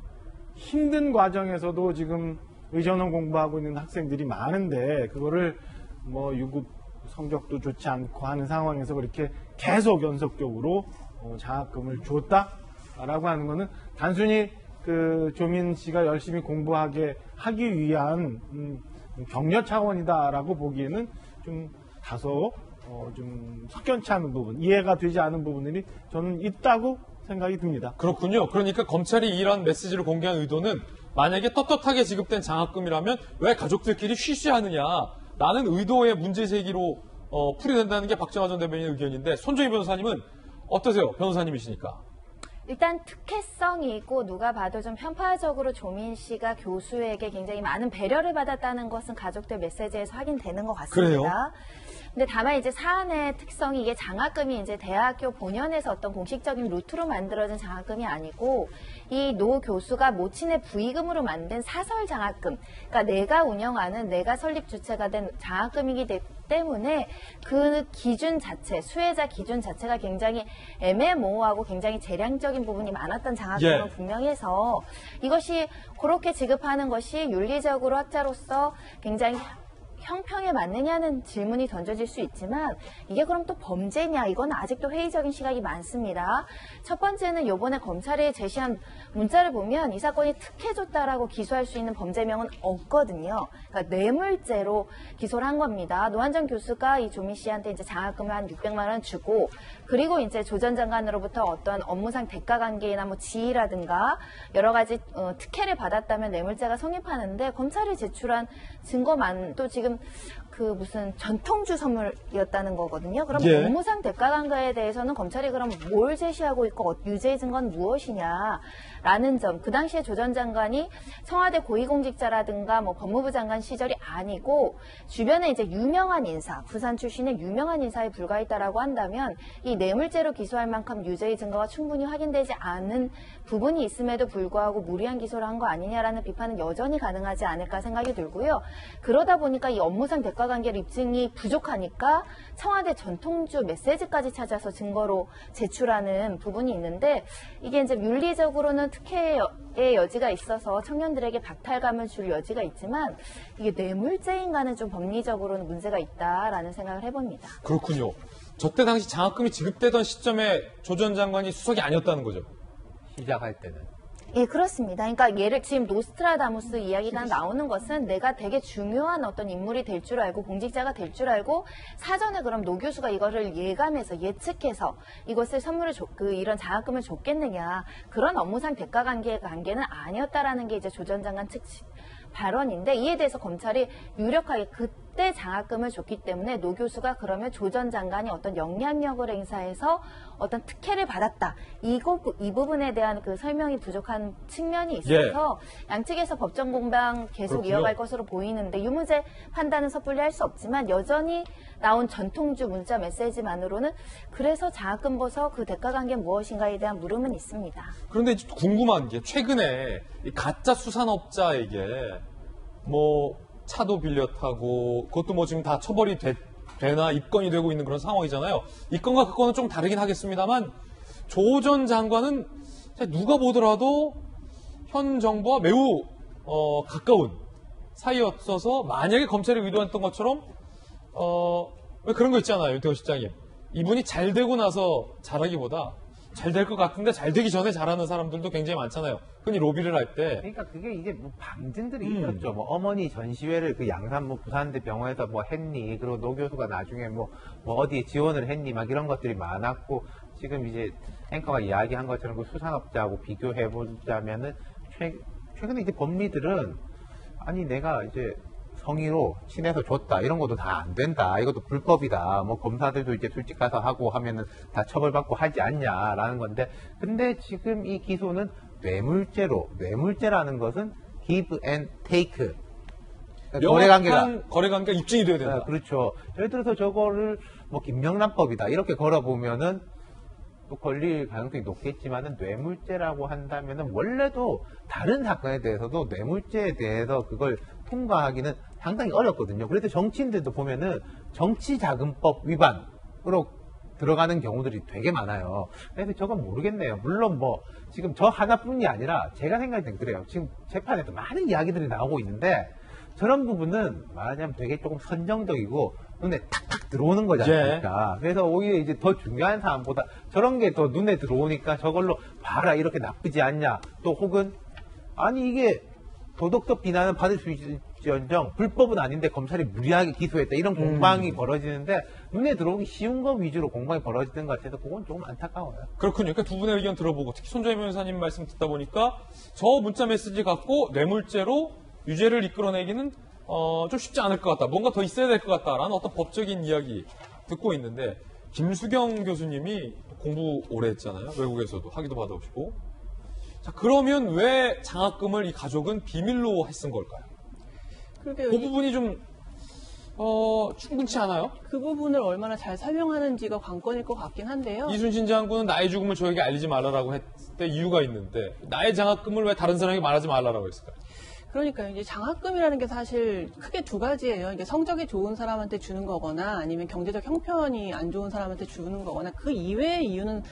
힘든 과정에서도 지금 의전원 공부하고 있는 학생들이 많은데 그거를 뭐 유급 성적도 좋지 않고 하는 상황에서 그렇게 계속 연속적으로 장학금을 줬다라고 하는 거는 단순히 그 조민 씨가 열심히 공부하게 하기 위한 격려 차원이다라고 보기에는 좀 다소 좀 석연치 않은 부분, 이해가 되지 않은 부분들이 저는 있다고 생각이 듭니다. 그렇군요. 그러니까 검찰이 이런 메시지를 공개한 의도는 만약에 떳떳하게 지급된 장학금이라면 왜 가족들끼리 쉬쉬하느냐라는 의도의 문제제기로 풀이된다는 게 박정화 전 대변인의 의견인데 손정희 변호사님은 어떠세요? 변호사님이시니까. 일단 특혜성이 있고 누가 봐도 좀 편파적으로 조민 씨가 교수에게 굉장히 많은 배려를 받았다는 것은 가족들 메시지에서 확인되는 것 같습니다. 그래요? 근데 다만 이제 사안의 특성이 이게 장학금이 이제 대학교 본연에서 어떤 공식적인 루트로 만들어진 장학금이 아니고 이 노 교수가 모친의 부의금으로 만든 사설 장학금, 그러니까 내가 운영하는 내가 설립 주체가 된 장학금이기 때문에 그 기준 자체, 수혜자 기준 자체가 굉장히 애매모호하고 굉장히 재량적인 부분이 많았던 장학금은 분명히 해서 이것이 그렇게 지급하는 것이 윤리적으로 학자로서 굉장히 형평에 맞느냐는 질문이 던져질 수 있지만 이게 그럼 또 범죄냐, 이건 아직도 회의적인 시각이 많습니다. 첫 번째는 이번에 검찰이 제시한 문자를 보면 이 사건이 특혜줬다라고 기소할 수 있는 범죄명은 없거든요. 그러니까 뇌물죄로 기소를 한 겁니다. 노한정 교수가 이 조민 씨한테 이제 장학금을 한 600만 원 주고 그리고 이제 조 전 장관으로부터 어떤 업무상 대가 관계나 뭐 지위라든가 여러 가지 특혜를 받았다면 뇌물죄가 성립하는데 검찰이 제출한 증거만도 지금 그 무슨 전통주 선물이었다는 거거든요. 그럼 업무상 대가 관계에 대해서는 검찰이 그럼 뭘 제시하고 있고 유죄의 증거는 무엇이냐라는 점. 그 당시에 조 전 장관이 청와대 고위공직자라든가 뭐 법무부 장관 시절이 아니고 주변에 이제 유명한 인사, 부산 출신의 유명한 인사에 불과했다라고 한다면 이 뇌물죄로 기소할 만큼 유죄의 증거가 충분히 확인되지 않은 부분이 있음에도 불구하고 무리한 기소를 한 거 아니냐라는 비판은 여전히 가능하지 않을까 생각이 들고요. 그러다 보니까 이 업무상 대가 대가관계를 입증이 부족하니까 청와대 전통주 메시지까지 찾아서 증거로 제출하는 부분이 있는데 이게 이제 윤리적으로는 특혜의 여지가 있어서 청년들에게 박탈감을 줄 여지가 있지만 이게 뇌물죄인가는 좀 법리적으로는 문제가 있다라는 생각을 해봅니다. 그렇군요. 저때 당시 장학금이 지급되던 시점에 조 전 장관이 수석이 아니었다는 거죠. 시작할 때는. 예, 그렇습니다. 그러니까 지금 노스트라다무스 이야기가 나오는 것은 내가 되게 중요한 어떤 인물이 될 줄 알고 공직자가 될 줄 알고 사전에 그럼 노 교수가 이거를 예감해서 예측해서 이것을 이런 장학금을 줬겠느냐 그런 업무상 관계는 아니었다라는 게 이제 조 전 장관 측 발언인데 이에 대해서 검찰이 유력하게 그때 장학금을 줬기 때문에 노 교수가 그러면 조 전 장관이 어떤 영향력을 행사해서 어떤 특혜를 받았다. 이 부분에 대한 그 설명이 부족한 측면이 있어서 양측에서 법정 공방 계속 그렇군요. 이어갈 것으로 보이는데 유무죄 판단은 섣불리 할 수 없지만 여전히 나온 전통주 문자 메시지만으로는 그래서 장학금 버서 그 대가관계 무엇인가에 대한 물음은 있습니다. 그런데 이제 궁금한 게 최근에 이 가짜 수산업자에게 뭐 차도 빌려 타고 그것도 뭐 지금 다 처벌이 되나 입건이 되고 있는 그런 상황이잖아요. 이 건과 그 건은 좀 다르긴 하겠습니다만 조 전 장관은 누가 보더라도 현 정부와 매우 가까운 사이였어서 만약에 검찰이 의도했던 것처럼 왜 그런 거 있잖아요. 윤태호 실장님. 이분이 잘 되고 나서 잘하기보다 잘 될 것 같은데 잘 되기 전에 잘하는 사람들도 굉장히 많잖아요. 흔히 로비를 할 때. 그러니까 그게 이제 뭐 방증들이 있었죠. 뭐 어머니 전시회를 그 양산 뭐 부산대 병원에서 뭐 했니? 그리고 노 교수가 나중에 뭐 어디에 지원을 했니? 막 이런 것들이 많았고 지금 이제 앵커가 이야기한 것처럼 그 수산업자하고 비교해 보자면은 최근에 이제 법리들은 아니 내가 이제 성의로 친해서 줬다 이런 것도 다 안 된다 이것도 불법이다 뭐 검사들도 이제 술집 가서 하고 하면은 다 처벌받고 하지 않냐라는 건데 근데 지금 이 기소는 뇌물죄라는 것은 give and take 거래관계가 입증이 돼야 된다. 그렇죠. 예를 들어서 저거를 뭐 김명란법이다 이렇게 걸어보면은 또 걸릴 가능성이 높겠지만은 뇌물죄라고 한다면은 원래도 다른 사건에 대해서도 뇌물죄에 대해서 그걸 통과하기는 상당히 어렵거든요. 그래서 정치인들도 보면은 정치자금법 위반으로 들어가는 경우들이 되게 많아요. 그래서 저건 모르겠네요. 물론 뭐 지금 저 하나뿐이 아니라 제가 생각할 땐 그래요. 지금 재판에도 많은 이야기들이 나오고 있는데 저런 부분은 말하자면 되게 조금 선정적이고 눈에 탁탁 들어오는 거지 않습니까? 그래서 오히려 이제 더 중요한 사안보다 저런 게 더 눈에 들어오니까 저걸로 봐라 이렇게 나쁘지 않냐 또 혹은 아니 이게 도덕적 비난은 받을 수 있을지언정 불법은 아닌데 검찰이 무리하게 기소했다 이런 공방이 벌어지는데 눈에 들어오기 쉬운 거 위주로 공방이 벌어지는 것 같아서 그건 조금 안타까워요. 그렇군요. 그러니까 두 분의 의견 들어보고 특히 손정혜 변호사님 말씀 듣다 보니까 저 문자 메시지 갖고 뇌물죄로 유죄를 이끌어내기는 좀 쉽지 않을 것 같다. 뭔가 더 있어야 될 것 같다라는 어떤 법적인 이야기 듣고 있는데 김수경 교수님이 공부 오래 했잖아요. 외국에서도 학위도 받아오시고. 자, 그러면 왜 장학금을 이 가족은 비밀로 했은 걸까요? 그 부분이 좀 충분치 않아요? 그 부분을 얼마나 잘 설명하는지가 관건일 것 같긴 한데요. 이순신 장군은 나의 죽음을 저에게 알리지 말라라고 했을 때 이유가 있는데 나의 장학금을 왜 다른 사람에게 말하지 말라라고 했을까요? 그러니까 이제 장학금이라는 게 사실 크게 두 가지예요. 이게 성적이 좋은 사람한테 주는 거거나 아니면 경제적 형편이 안 좋은 사람한테 주는 거거나 그 이외의 이유는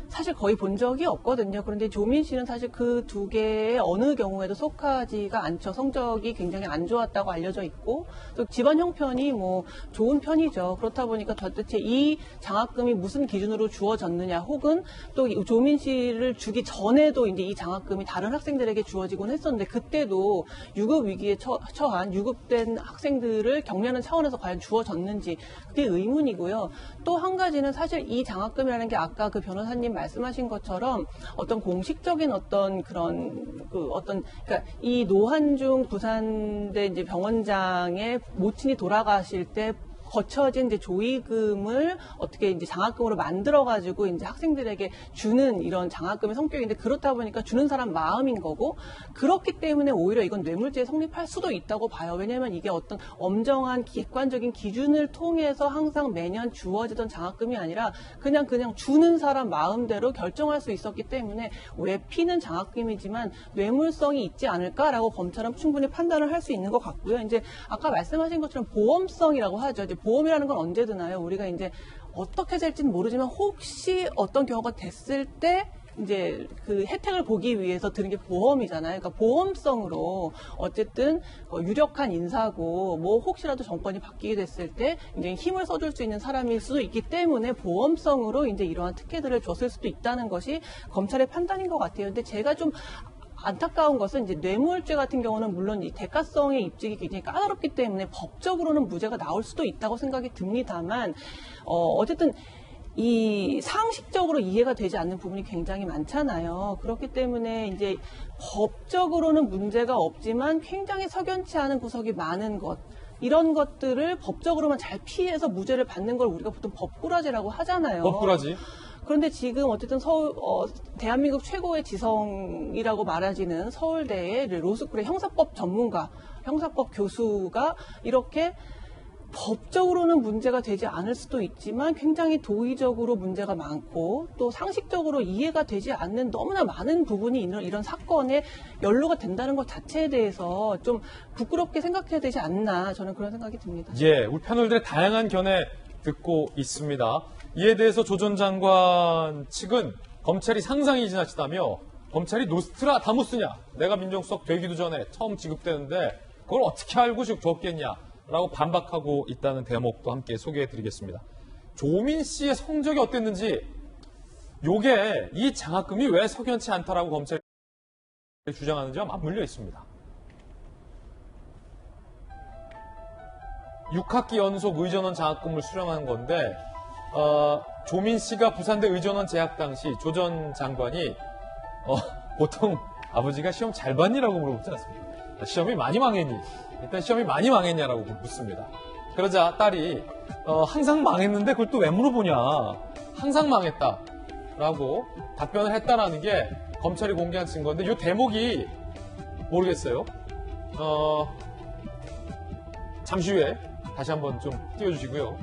사실 거의 본 적이 없거든요. 그런데 조민 씨는 사실 그 두 개의 어느 경우에도 속하지가 않죠. 성적이 굉장히 안 좋았다고 알려져 있고 또 집안 형편이 뭐 좋은 편이죠. 그렇다 보니까 도대체 이 장학금이 무슨 기준으로 주어졌느냐 혹은 또 조민 씨를 주기 전에도 이제 이 장학금이 다른 학생들에게 주어지곤 했었는데 그때도 유급 위기에 처한 유급된 학생들을 격려하는 차원에서 과연 주어졌는지 그게 의문이고요. 또 한 가지는 사실 이 장학금이라는 게 아까 그 변호사님 말씀하신 것처럼 어떤 공식적인 어떤 그런 그러니까 이 노한중 부산대 이제 병원장의 모친이 돌아가실 때 거쳐진 이제 조의금을 어떻게 이제 장학금으로 만들어가지고 이제 학생들에게 주는 이런 장학금의 성격인데 그렇다 보니까 주는 사람 마음인 거고 그렇기 때문에 오히려 이건 뇌물죄에 성립할 수도 있다고 봐요. 왜냐하면 이게 어떤 엄정한 객관적인 기준을 통해서 항상 매년 주어지던 장학금이 아니라 그냥 주는 사람 마음대로 결정할 수 있었기 때문에 외피는 장학금이지만 뇌물성이 있지 않을까라고 검찰은 충분히 판단을 할 수 있는 것 같고요. 이제 아까 말씀하신 것처럼 보험성이라고 하죠. 이제 보험이라는 건 언제 드나요? 우리가 이제 어떻게 될지는 모르지만 혹시 어떤 경우가 됐을 때 이제 그 혜택을 보기 위해서 드는 게 보험이잖아요. 그러니까 보험성으로 어쨌든 유력한 인사고 뭐 혹시라도 정권이 바뀌게 됐을 때 이제 힘을 써줄 수 있는 사람일 수도 있기 때문에 보험성으로 이제 이러한 특혜들을 줬을 수도 있다는 것이 검찰의 판단인 것 같아요. 근데 제가 좀 안타까운 것은 이제 뇌물죄 같은 경우는 물론 이 대가성의 입증이 굉장히 까다롭기 때문에 법적으로는 무죄가 나올 수도 있다고 생각이 듭니다만 어쨌든 이 상식적으로 이해가 되지 않는 부분이 굉장히 많잖아요. 그렇기 때문에 이제 법적으로는 문제가 없지만 굉장히 석연치 않은 구석이 많은 것. 이런 것들을 법적으로만 잘 피해서 무죄를 받는 걸 우리가 보통 법꾸라지라고 하잖아요. 법꾸라지. 그런데 지금 어쨌든 대한민국 최고의 지성이라고 말하지는 서울대의 로스쿨의 형사법 전문가, 형사법 교수가 이렇게 법적으로는 문제가 되지 않을 수도 있지만 굉장히 도의적으로 문제가 많고 또 상식적으로 이해가 되지 않는 너무나 많은 부분이 이런 사건에 연루가 된다는 것 자체에 대해서 좀 부끄럽게 생각해야 되지 않나 저는 그런 생각이 듭니다. 예, 우리 패널들의 다양한 견해 듣고 있습니다. 이에 대해서 조 전 장관 측은 검찰이 상상이 지나치다며 검찰이 노스트라다무스냐, 내가 민정수석 되기도 전에 처음 지급되는데 그걸 어떻게 알고 줬겠냐 라고 반박하고 있다는 대목도 함께 소개해드리겠습니다. 조민 씨의 성적이 어땠는지, 요게 이 장학금이 왜 석연치 않다라고 검찰이 주장하는지와 맞물려 있습니다. 6학기 연속 의전원 장학금을 수령한 건데 조민 씨가 부산대 의전원 재학 당시 조 전 장관이 보통 아버지가 시험 잘 봤니라고 물어보지 않습니까? 시험이 많이 망했니? 일단 시험이 많이 망했냐라고 묻습니다. 그러자 딸이 항상 망했는데 그걸 또 왜 물어보냐? 항상 망했다라고 답변을 했다라는 게 검찰이 공개한 증거인데 이 대목이 모르겠어요. 잠시 후에 다시 한번 좀 띄워주시고요.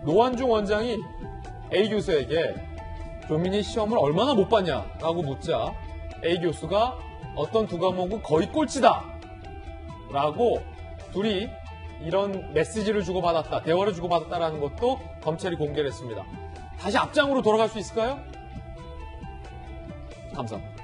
노환중 원장이 A 교수에게 조민이 시험을 얼마나 못 봤냐라고 묻자 A 교수가 어떤 두 과목은 거의 꼴찌다 라고 둘이 이런 메시지를 주고받았다, 대화를 주고받았다라는 것도 검찰이 공개를 했습니다. 다시 앞장으로 돌아갈 수 있을까요? 감사합니다.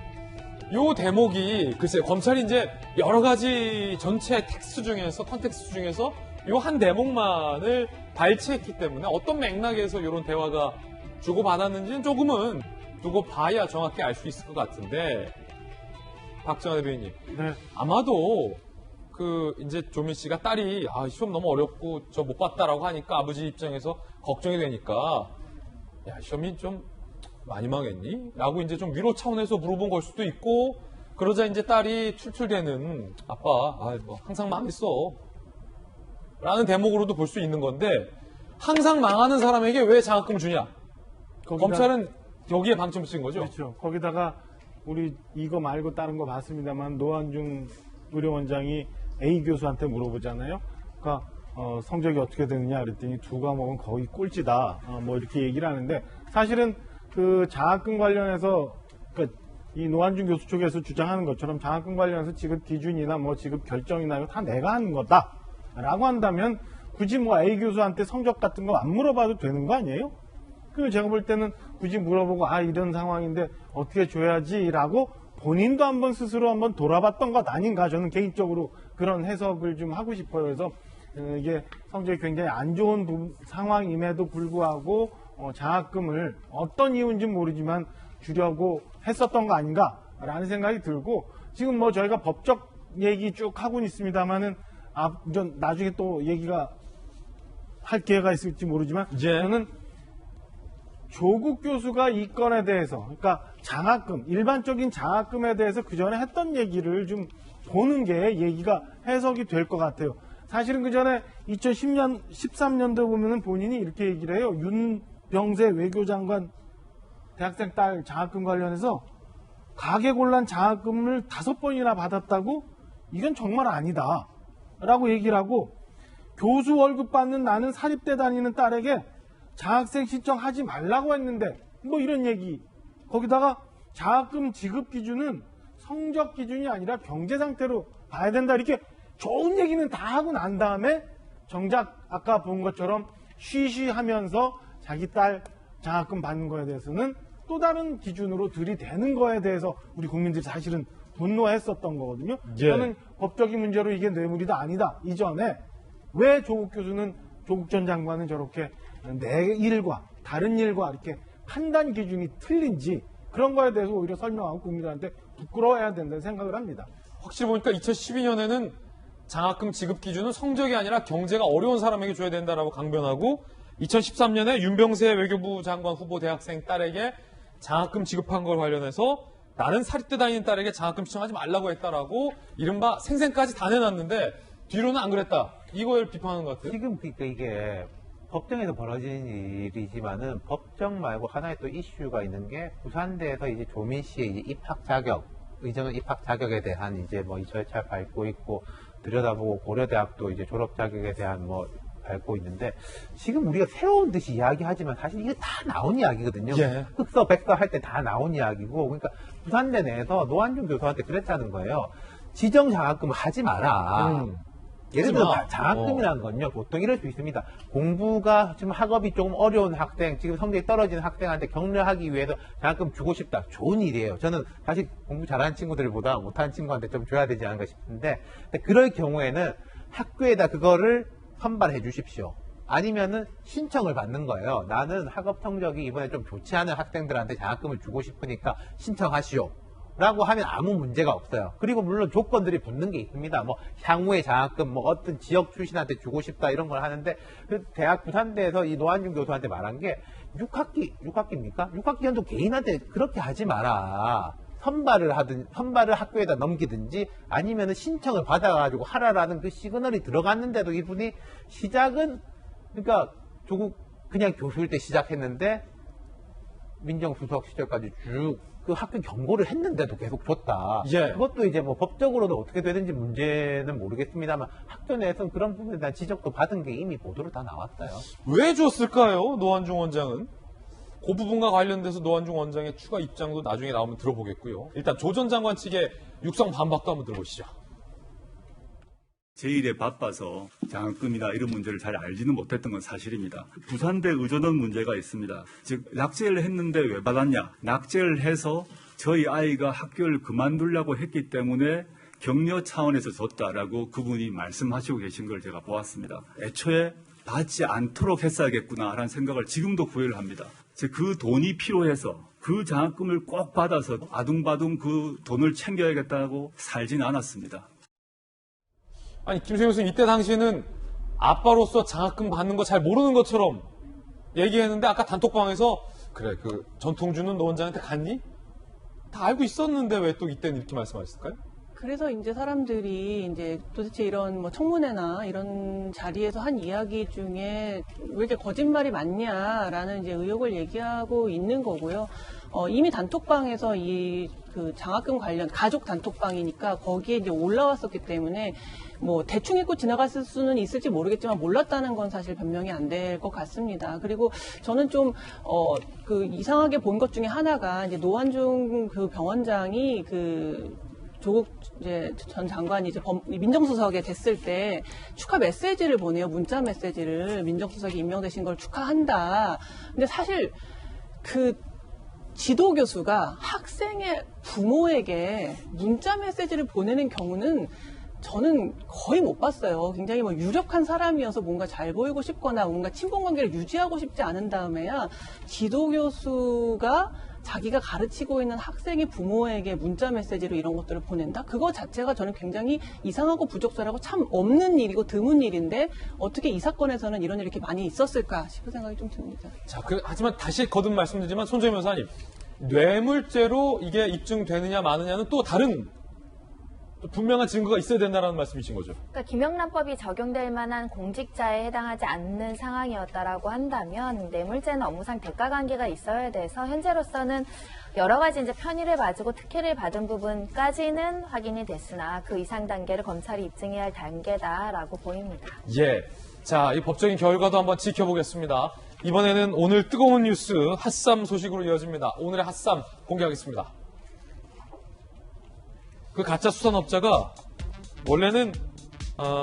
요 대목이 글쎄요, 검찰이 이제 여러 가지 전체 텍스트 중에서, 컨텍스트 중에서 요 한 대목만을 발췌했기 때문에 어떤 맥락에서 이런 대화가 주고받았는지는 조금은 두고 봐야 정확히 알 수 있을 것 같은데, 박정환 대변인님, 네. 아마도 이제 조민 씨가 딸이 시험 너무 어렵고 저 못 봤다라고 하니까 아버지 입장에서 걱정이 되니까 야, 시험이 좀 많이 망했니? 라고 이제 좀 위로 차원에서 물어본 걸 수도 있고, 그러자 이제 딸이 출출대는 아빠, 뭐 항상 망했어 라는 대목으로도 볼 수 있는 건데, 항상 망하는 사람에게 왜 장학금을 주냐? 검찰은 여기에 방점을 찍은 거죠? 그렇죠. 거기다가 우리 이거 말고 다른 거 봤습니다만 노환중 의료원장이 A 교수한테 물어보잖아요. 그러니까 성적이 어떻게 되느냐 그랬더니 두 과목은 거의 꼴찌다. 뭐 이렇게 얘기를 하는데, 사실은 그 장학금 관련해서 그러니까 이 노환중 교수 쪽에서 주장하는 것처럼 장학금 관련해서 지급 기준이나 뭐 지급 결정이나 이거 다 내가 하는 거다라고 한다면 굳이 뭐 A 교수한테 성적 같은 거 안 물어봐도 되는 거 아니에요? 그리고 제가 볼 때는 굳이 물어보고 이런 상황인데 어떻게 줘야지라고 본인도 한번 스스로 한번 돌아봤던 것 아닌가, 저는 개인적으로 그런 해석을 좀 하고 싶어요. 그래서 이게 성적이 굉장히 안 좋은 상황임에도 불구하고 장학금을 어떤 이유인지 모르지만 주려고 했었던 거 아닌가라는 생각이 들고, 지금 뭐 저희가 법적 얘기 쭉 하고는 있습니다만은 나중에 또 얘기가 할 기회가 있을지 모르지만 저는 조국 교수가 이 건에 대해서, 그러니까 장학금, 일반적인 장학금에 대해서 그 전에 했던 얘기를 좀 보는 게 얘기가 해석이 될 것 같아요. 사실은 그 전에 13년도 보면은 본인이 이렇게 얘기를 해요. 윤병세 외교장관 대학생 딸 장학금 관련해서 가계곤란 장학금을 5번이나 받았다고? 이건 정말 아니다. 라고 얘기를 하고, 교수 월급 받는 나는 사립대 다니는 딸에게 장학생 신청하지 말라고 했는데, 뭐 이런 얘기. 거기다가 장학금 지급 기준은 성적 기준이 아니라 경제 상태로 봐야 된다. 이렇게 좋은 얘기는 다 하고 난 다음에 정작 아까 본 것처럼 쉬쉬하면서 자기 딸 장학금 받는 거에 대해서는 또 다른 기준으로 들이대는 거에 대해서 우리 국민들이 사실은 분노했었던 거거든요. 예. 저는 법적인 문제로 이게 뇌물이다 아니다. 이전에 왜 조국 교수는, 조국 전 장관은 저렇게 내 일과 다른 일과 이렇게 판단 기준이 틀린지, 그런 거에 대해서 오히려 설명하고 국민들한테 부끄러워해야 된다는 생각을 합니다. 확실히 보니까 2012년에는 장학금 지급 기준은 성적이 아니라 경제가 어려운 사람에게 줘야 된다라고 강변하고, 2013년에 윤병세 외교부 장관 후보 대학생 딸에게 장학금 지급한 걸 관련해서 나는 사립대 다니는 딸에게 장학금 신청하지 말라고 했다라고 이른바 생생까지 다 내놨는데 뒤로는 안 그랬다. 이걸 비판하는 것 같아요. 지금 그러니까 이게 법정에서 벌어지는 일이지만은 법정 말고 하나의 또 이슈가 있는 게 부산대에서 이제 조민 씨의 이제 입학 자격, 의정은 입학 자격에 대한 이제 뭐 이 절차 밟고 있고, 들여다보고 고려대학도 이제 졸업 자격에 대한 뭐 밟고 있는데, 지금 우리가 새로운 듯이 이야기하지만 사실 이게 다 나온 이야기거든요. 예. 흑서 백서 할 때 다 나온 이야기고, 그러니까 부산대 내에서 노한중 교수한테 그랬다는 거예요. 지정 장학금 하지 마라. 예를 들어 장학금이라는 건요, 보통 이럴 수 있습니다. 공부가 지금 학업이 조금 어려운 학생, 지금 성적이 떨어지는 학생한테 격려하기 위해서 장학금 주고 싶다. 좋은 일이에요. 저는 사실 공부 잘하는 친구들보다 못하는 친구한테 좀 줘야 되지 않을까 싶은데, 근데 그럴 경우에는 학교에다 그거를 선발해 주십시오. 아니면은 신청을 받는 거예요. 나는 학업 성적이 이번에 좀 좋지 않은 학생들한테 장학금을 주고 싶으니까 신청하시오. 라고 하면 아무 문제가 없어요. 그리고 물론 조건들이 붙는 게 있습니다. 뭐 향후에 장학금, 뭐 어떤 지역 출신한테 주고 싶다 이런 걸 하는데, 그 대학 부산대에서 이 노한중 교수한테 말한 게 6학기입니까? 6학기 연도 개인한테 그렇게 하지 마라. 선발을 학교에다 넘기든지 아니면은 신청을 받아가지고 하라라는 그 시그널이 들어갔는데도 이분이 시작은, 그러니까 조국 그냥 교수일 때 시작했는데 민정수석 시절까지 쭉 그 학교 경고를 했는데도 계속 줬다. 예. 그것도 이제 뭐 법적으로는 어떻게 되는지 문제는 모르겠습니다만 학교 내에서는 그런 부분에 대한 지적도 받은 게 이미 보도로 다 나왔어요. 왜 줬을까요? 노한중 원장은. 그 부분과 관련돼서 노한중 원장의 추가 입장도 나중에 나오면 들어보겠고요. 일단 조 전 장관 측의 육성 반박도 한번 들어보시죠. 제 일에 바빠서 장학금이나 이런 문제를 잘 알지는 못했던 건 사실입니다. 부산대 의전원 문제가 있습니다. 즉 낙제를 했는데 왜 받았냐? 낙제를 해서 저희 아이가 학교를 그만두려고 했기 때문에 격려 차원에서 줬다라고 그분이 말씀하시고 계신 걸 제가 보았습니다. 애초에 받지 않도록 했어야겠구나라는 생각을 지금도 후회를 합니다. 즉 그 돈이 필요해서 그 장학금을 꼭 받아서 아둥바둥 그 돈을 챙겨야겠다고 살진 않았습니다. 아니, 김세용 교수님, 이때 당시에는 아빠로서 장학금 받는 거 잘 모르는 것처럼 얘기했는데, 아까 단톡방에서, 그래, 그 전통주는 노 원장한테 갔니? 다 알고 있었는데 왜 또 이때는 이렇게 말씀하셨을까요? 그래서 이제 사람들이 이제 도대체 이런 뭐 청문회나 이런 자리에서 한 이야기 중에 왜 이렇게 거짓말이 많냐라는 이제 의혹을 얘기하고 있는 거고요. 이미 단톡방에서 이 그 장학금 관련 가족 단톡방이니까 거기에 이제 올라왔었기 때문에 뭐 대충 읽고 지나갔을 수는 있을지 모르겠지만 몰랐다는 건 사실 변명이 안 될 것 같습니다. 그리고 저는 좀 그 이상하게 본 것 중에 하나가 이제 노한중 그 병원장이 그 조국 이제 전 장관이 이제 민정수석에 됐을 때 축하 메시지를 보내요. 문자 메시지를 민정수석이 임명되신 걸 축하한다. 근데 사실 그 지도 교수가 학생의 부모에게 문자 메시지를 보내는 경우는 저는 거의 못 봤어요. 굉장히 뭐 유력한 사람이어서 뭔가 잘 보이고 싶거나 뭔가 친분 관계를 유지하고 싶지 않은 다음에야 지도 교수가 자기가 가르치고 있는 학생의 부모에게 문자 메시지로 이런 것들을 보낸다? 그거 자체가 저는 굉장히 이상하고 부적절하고 참 없는 일이고 드문 일인데 어떻게 이 사건에서는 이런 일이 이렇게 많이 있었을까 싶은 생각이 좀 듭니다. 자, 하지만 다시 거듭 말씀드리지만 손정희 변호사님, 뇌물죄로 이게 입증되느냐 마느냐는 또 다른 분명한 증거가 있어야 된다는 말씀이신 거죠. 그러니까 김영란법이 적용될 만한 공직자에 해당하지 않는 상황이었다라고 한다면 뇌물죄는 업무상 대가관계가 있어야 돼서 현재로서는 여러 가지 이제 편의를 봐주고 특혜를 받은 부분까지는 확인이 됐으나 그 이상 단계를 검찰이 입증해야 할 단계다라고 보입니다. 예. 자, 이 법적인 결과도 한번 지켜보겠습니다. 이번에는 오늘 뜨거운 뉴스 핫쌈 소식으로 이어집니다. 오늘의 핫쌈 공개하겠습니다. 그 가짜 수산업자가 원래는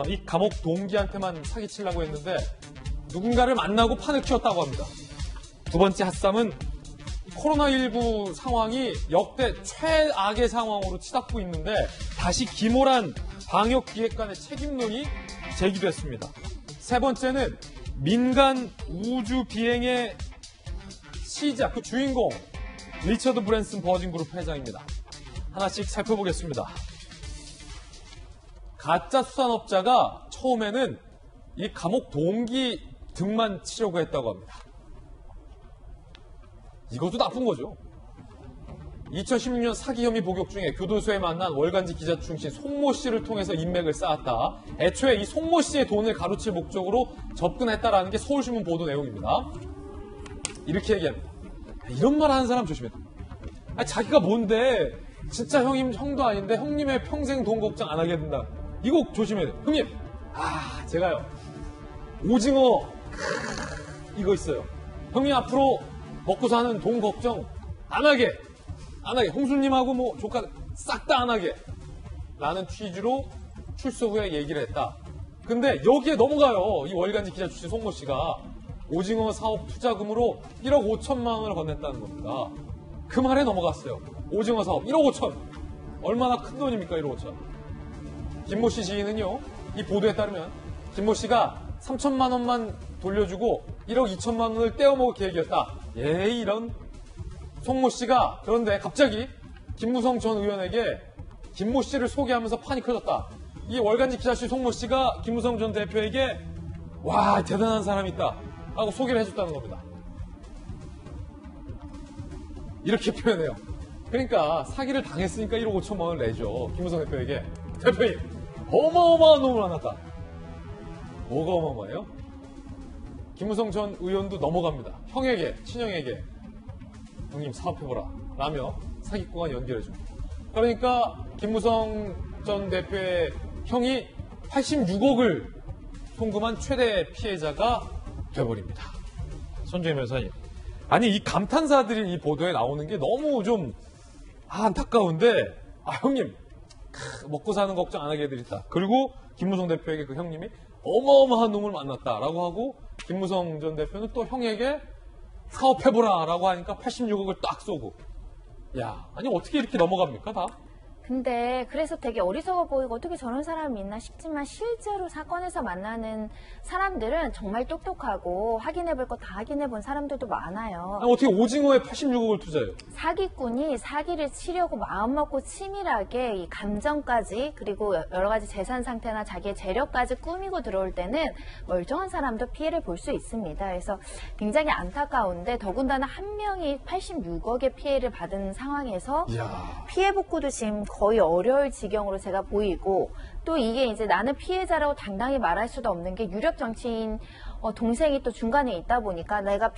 이 감옥 동기한테만 사기치려고 했는데 누군가를 만나고 판을 키웠다고 합니다. 두 번째 핫쌈은 코로나19 상황이 역대 최악의 상황으로 치닫고 있는데 다시 김호란 방역기획관의 책임론이 제기됐습니다. 세 번째는 민간 우주 비행의 시작, 그 주인공 리처드 브랜슨 버진그룹 회장입니다. 하나씩 살펴보겠습니다. 가짜 수산업자가 처음에는 이 감옥 동기 등만 치려고 했다고 합니다. 이것도 나쁜 거죠. 2016년 사기 혐의 복역 중에 교도소에 만난 월간지 기자 출신 송모 씨를 통해서 인맥을 쌓았다. 애초에 이 송모 씨의 돈을 가로챌 목적으로 접근했다라는 게 서울신문 보도 내용입니다. 이렇게 얘기합니다. 이런 말 하는 사람 조심해야 돼. 자기가 뭔데 진짜 형도 아닌데 형님의 평생 돈 걱정 안 하게 된다. 이거 조심해야 돼. 형님, 제가요 오징어 이거 있어요. 형님 앞으로 먹고 사는 돈 걱정 안 하게. 홍수님하고 뭐 조카 싹 다 안 하게. 라는 취지로 출소 후에 얘기를 했다. 근데 여기에 넘어가요. 이 월간지 기자 출신 송모 씨가 오징어 사업 투자금으로 1억 5천만 원을 건넸다는 겁니다. 그 말에 넘어갔어요. 오징어 사업 1억 5천. 얼마나 큰 돈입니까 1억 5천. 김모 씨 지인은요. 이 보도에 따르면 김모 씨가 3천만 원만 돌려주고 1억 2천만 원을 떼어먹을 계획이었다. 이런 송모 씨가 그런데 갑자기 김무성 전 의원에게 김모 씨를 소개하면서 판이 커졌다. 이 월간지 기자실 송모 씨가 김무성 전 대표에게 와 대단한 사람이 있다 하고 소개를 해줬다는 겁니다. 이렇게 표현해요. 그러니까 사기를 당했으니까 1억 5천만 원을 내죠. 김무성 대표에게. 대표님 어마어마한 놈을 만났다. 뭐가 어마어마해요? 김무성 전 의원도 넘어갑니다. 형에게, 친형에게 형님 사업해보라 라며 사기꾼과 연결해줍니다. 그러니까 김무성 전 대표의 형이 86억을 송금한 최대 피해자가 돼버립니다. 손정희 변호사님, 아니 이 감탄사들이 이 보도에 나오는 게 너무 좀 안타까운데 형님 먹고 사는 걱정 안 하게 해드리겠다. 그리고 김무성 대표에게 그 형님이 어마어마한 놈을 만났다라고 하고 김무성 전 대표는 또 형에게 사업해보라 라고 하니까 86억을 딱 쏘고. 아니 어떻게 이렇게 넘어갑니까 다? 근데 그래서 되게 어리석어 보이고 어떻게 저런 사람이 있나 싶지만 실제로 사건에서 만나는 사람들은 정말 똑똑하고 확인해볼 거 다 확인해본 사람들도 많아요. 아니, 어떻게 오징어에 86억을 투자해요? 사기꾼이 사기를 치려고 마음먹고 치밀하게 이 감정까지 그리고 여러 가지 재산 상태나 자기의 재력까지 꾸미고 들어올 때는 멀쩡한 사람도 피해를 볼 수 있습니다. 그래서 굉장히 안타까운데 더군다나 한 명이 86억의 피해를 받은 상황에서 피해 복구도 지금 거의 어려울 지경으로 제가 보이고 또 이게 이제 나는 피해자라고 당당히 말할 수도 없는 게 유력 정치인 동생이 또 중간에 있다 보니까 내가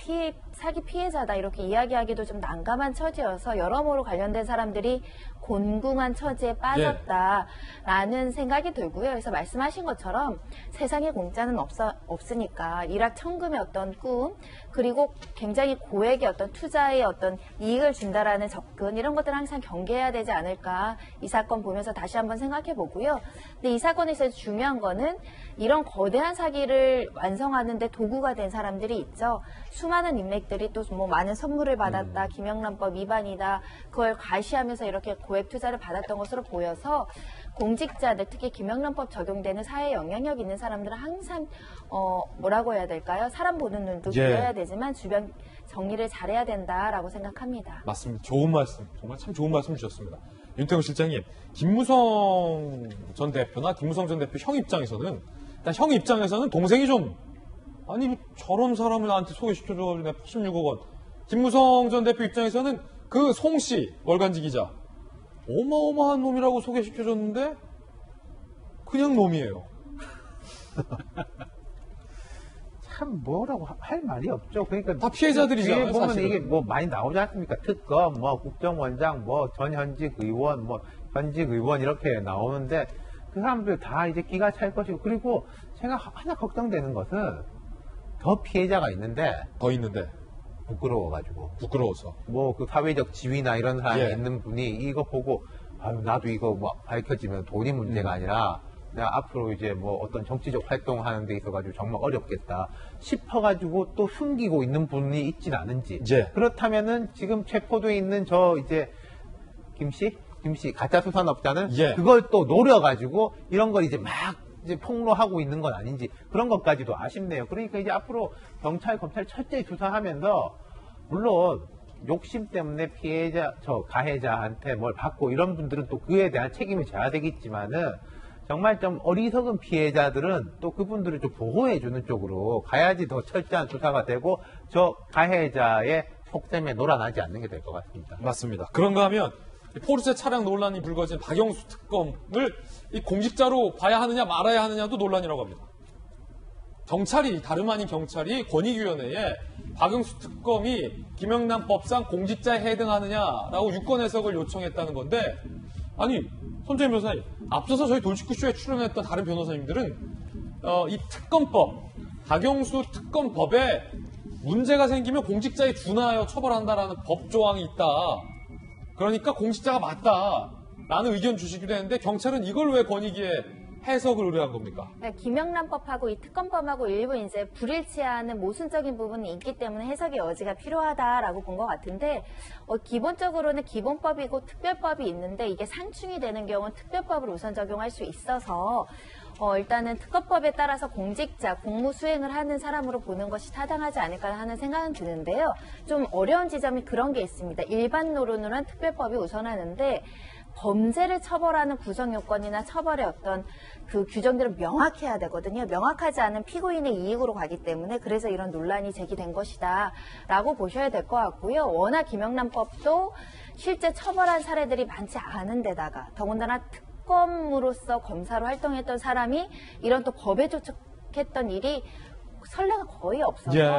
사기 피해자다 이렇게 이야기하기도 좀 난감한 처지여서 여러모로 관련된 사람들이 곤궁한 처지에 빠졌다라는 생각이 들고요. 그래서 말씀하신 것처럼 세상에 공짜는 없으니까 일확천금의 어떤 꿈 그리고 굉장히 고액의 어떤 투자의 어떤 이익을 준다라는 접근 이런 것들을 항상 경계해야 되지 않을까 이 사건 보면서 다시 한번 생각해 보고요. 근데 이 사건에서 중요한 거는 이런 거대한 사기를 완성하는데 도구가 된 사람들이 있죠. 수많은 인맥들이 또 뭐 많은 선물을 받았다. 김영란법 위반이다. 그걸 과시하면서 이렇게 고액 투자를 받았던 것으로 보여서 공직자들 특히 김영란법 적용되는 사회에 영향력 있는 사람들은 항상 뭐라고 해야 될까요? 사람 보는 눈도 길어야 되지만 주변 정리를 잘해야 된다라고 생각합니다. 맞습니다. 좋은 말씀, 정말 참 좋은 말씀 주셨습니다. 윤태호 실장님, 김무성 전 대표나 김무성 전 대표 형 입장에서는 일단 형 입장에서는 동생이 좀 아니 저런 사람을 나한테 소개시켜줘 내가 86억 원. 김무성 전 대표 입장에서는 그 송씨 월간지 기자 어마어마한 놈이라고 소개시켜줬는데 그냥 놈이에요. 참 뭐라고 할 말이 없죠. 그러니까 다 피해자들이잖아요, 뒤에 보면 사실은. 이게 뭐 많이 나오지 않습니까? 특검, 뭐 국정원장, 뭐 전현직 의원, 뭐 현직 의원 이렇게 나오는데 그 사람들 다 이제 기가 찰 것이고, 그리고 제가 하나 걱정되는 것은 더 피해자가 있는데 더 있는데 부끄러워가지고 부끄러워서. 뭐 그 사회적 지위나 이런 사람이 예. 있는 분이 이거 보고 아유 나도 이거 뭐 밝혀지면 돈이 문제가 아니라 내가 앞으로 이제 뭐 어떤 정치적 활동하는 데 있어가지고 정말 어렵겠다 싶어가지고 또 숨기고 있는 분이 있진 않은지. 예. 그렇다면은 지금 체포돼 있는 저 이제 김씨 가짜 수산업자는 예. 그걸 또 노려가지고 이런 걸 이제 막 이제 폭로하고 있는 건 아닌지 그런 것까지도 아쉽네요. 그러니까 이제 앞으로 경찰, 검찰 철저히 조사하면서 물론 욕심 때문에 피해자, 가해자한테 뭘 받고 이런 분들은 또 그에 대한 책임을 져야 되겠지만은 정말 좀 어리석은 피해자들은 또 그분들을 좀 보호해주는 쪽으로 가야지 더 철저한 조사가 되고 저 가해자의 속셈에 놀아나지 않는 게 될 것 같습니다. 맞습니다. 그런가 하면 포르쉐 차량 논란이 불거진 박영수 특검을 이 공직자로 봐야 하느냐 말아야 하느냐도 논란이라고 합니다. 경찰이, 다름 아닌 경찰이 권익위원회에 박영수 특검이 김영란법상 공직자에 해당하느냐라고 유권 해석을 요청했다는 건데, 아니 손재현 변호사님, 앞서서 저희 돌직구쇼에 출연했던 다른 변호사님들은 이 특검법, 박영수 특검법에 문제가 생기면 공직자에 준하여 처벌한다라는 법 조항이 있다. 그러니까 공직자가 맞다라는 의견 주시기도 했는데 경찰은 이걸 왜 권익위에 해석을 의뢰한 겁니까? 네, 김영란법하고 이 특검법하고 일부 이제 불일치하는 모순적인 부분이 있기 때문에 해석의 여지가 필요하다라고 본 것 같은데, 기본적으로는 기본법이고 특별법이 있는데 이게 상충이 되는 경우는 특별법을 우선 적용할 수 있어서 일단은 특검법에 따라서 공직자, 공무 수행을 하는 사람으로 보는 것이 타당하지 않을까 하는 생각은 드는데요. 좀 어려운 지점이 그런 게 있습니다. 일반 노론으로 한 특별법이 우선하는데 범죄를 처벌하는 구성 요건이나 처벌의 어떤 그 규정들을 명확해야 되거든요. 명확하지 않은 피고인의 이익으로 가기 때문에 그래서 이런 논란이 제기된 것이다 라고 보셔야 될 것 같고요. 워낙 김영란법도 실제 처벌한 사례들이 많지 않은 데다가 더군다나 특검으로서 검사로 활동했던 사람이 이런 또 법에 조촉했던 일이 선례가 거의 없어서 예.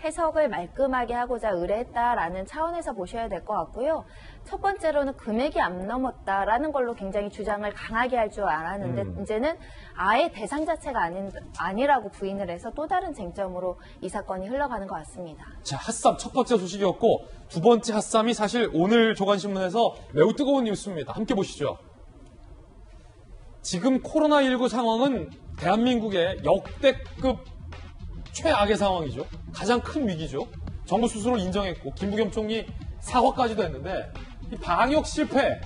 해석을 말끔하게 하고자 의뢰했다라는 차원에서 보셔야 될 것 같고요. 첫 번째로는 금액이 안 넘었다라는 걸로 굉장히 주장을 강하게 할 줄 알았는데 이제는 아예 대상 자체가 아니라고 부인을 해서 또 다른 쟁점으로 이 사건이 흘러가는 것 같습니다. 자, 핫쌈 첫 번째 소식이었고 두 번째 핫쌈이 사실 오늘 조간신문에서 매우 뜨거운 뉴스입니다. 함께 보시죠. 지금 코로나19 상황은 대한민국의 역대급 최악의 상황이죠. 가장 큰 위기죠. 정부 스스로 인정했고 김부겸 총리 사과까지도 했는데 이 방역 실패,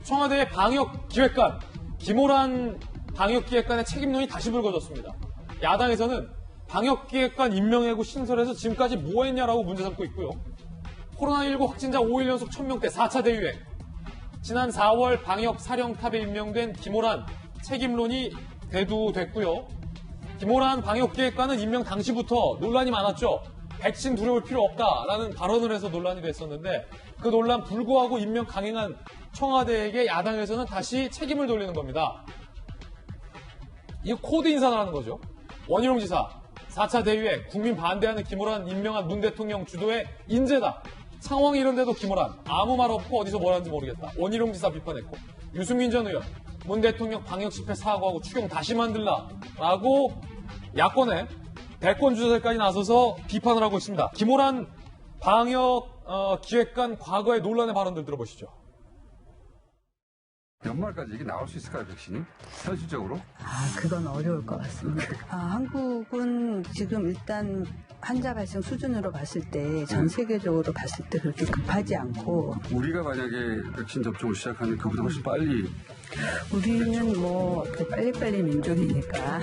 청와대의 방역기획관, 김호란 방역기획관의 책임론이 다시 불거졌습니다. 야당에서는 방역기획관 임명해고 신설해서 지금까지 뭐 했냐라고 문제 삼고 있고요. 코로나19 확진자 5일 연속 1000명대 4차 대유행. 지난 4월 방역사령탑에 임명된 김호란 책임론이 대두됐고요. 김호란 방역기획관은 임명 당시부터 논란이 많았죠. 백신 두려울 필요 없다라는 발언을 해서 논란이 됐었는데 그 논란 불구하고 임명 강행한 청와대에게 야당에서는 다시 책임을 돌리는 겁니다. 이거 코드 인사를 하는 거죠. 원희룡 지사, 4차 대유행, 국민 반대하는 김호란 임명한 문 대통령 주도의 인재다. 상황이 이런데도 김호란 아무 말 없고 어디서 뭘 하는지 모르겠다. 원희룡 지사 비판했고 유승민 전 의원 문 대통령 방역 실패 사과하고 추경 다시 만들라라고 야권의 대권 주자들까지 나서서 비판을 하고 있습니다. 김호란 방역 기획관 과거의 논란의 발언들 들어보시죠. 연말까지 이게 나올 수 있을까요, 백신이? 현실적으로? 그건 어려울 것 같습니다. 한국은 지금 일단 환자 발생 수준으로 봤을 때 전 세계적으로 봤을 때 그렇게 급하지 않고 우리가 만약에 백신 접종을 시작하면 그보다 훨씬 빨리 우리는 뭐 빨리빨리 민족이니까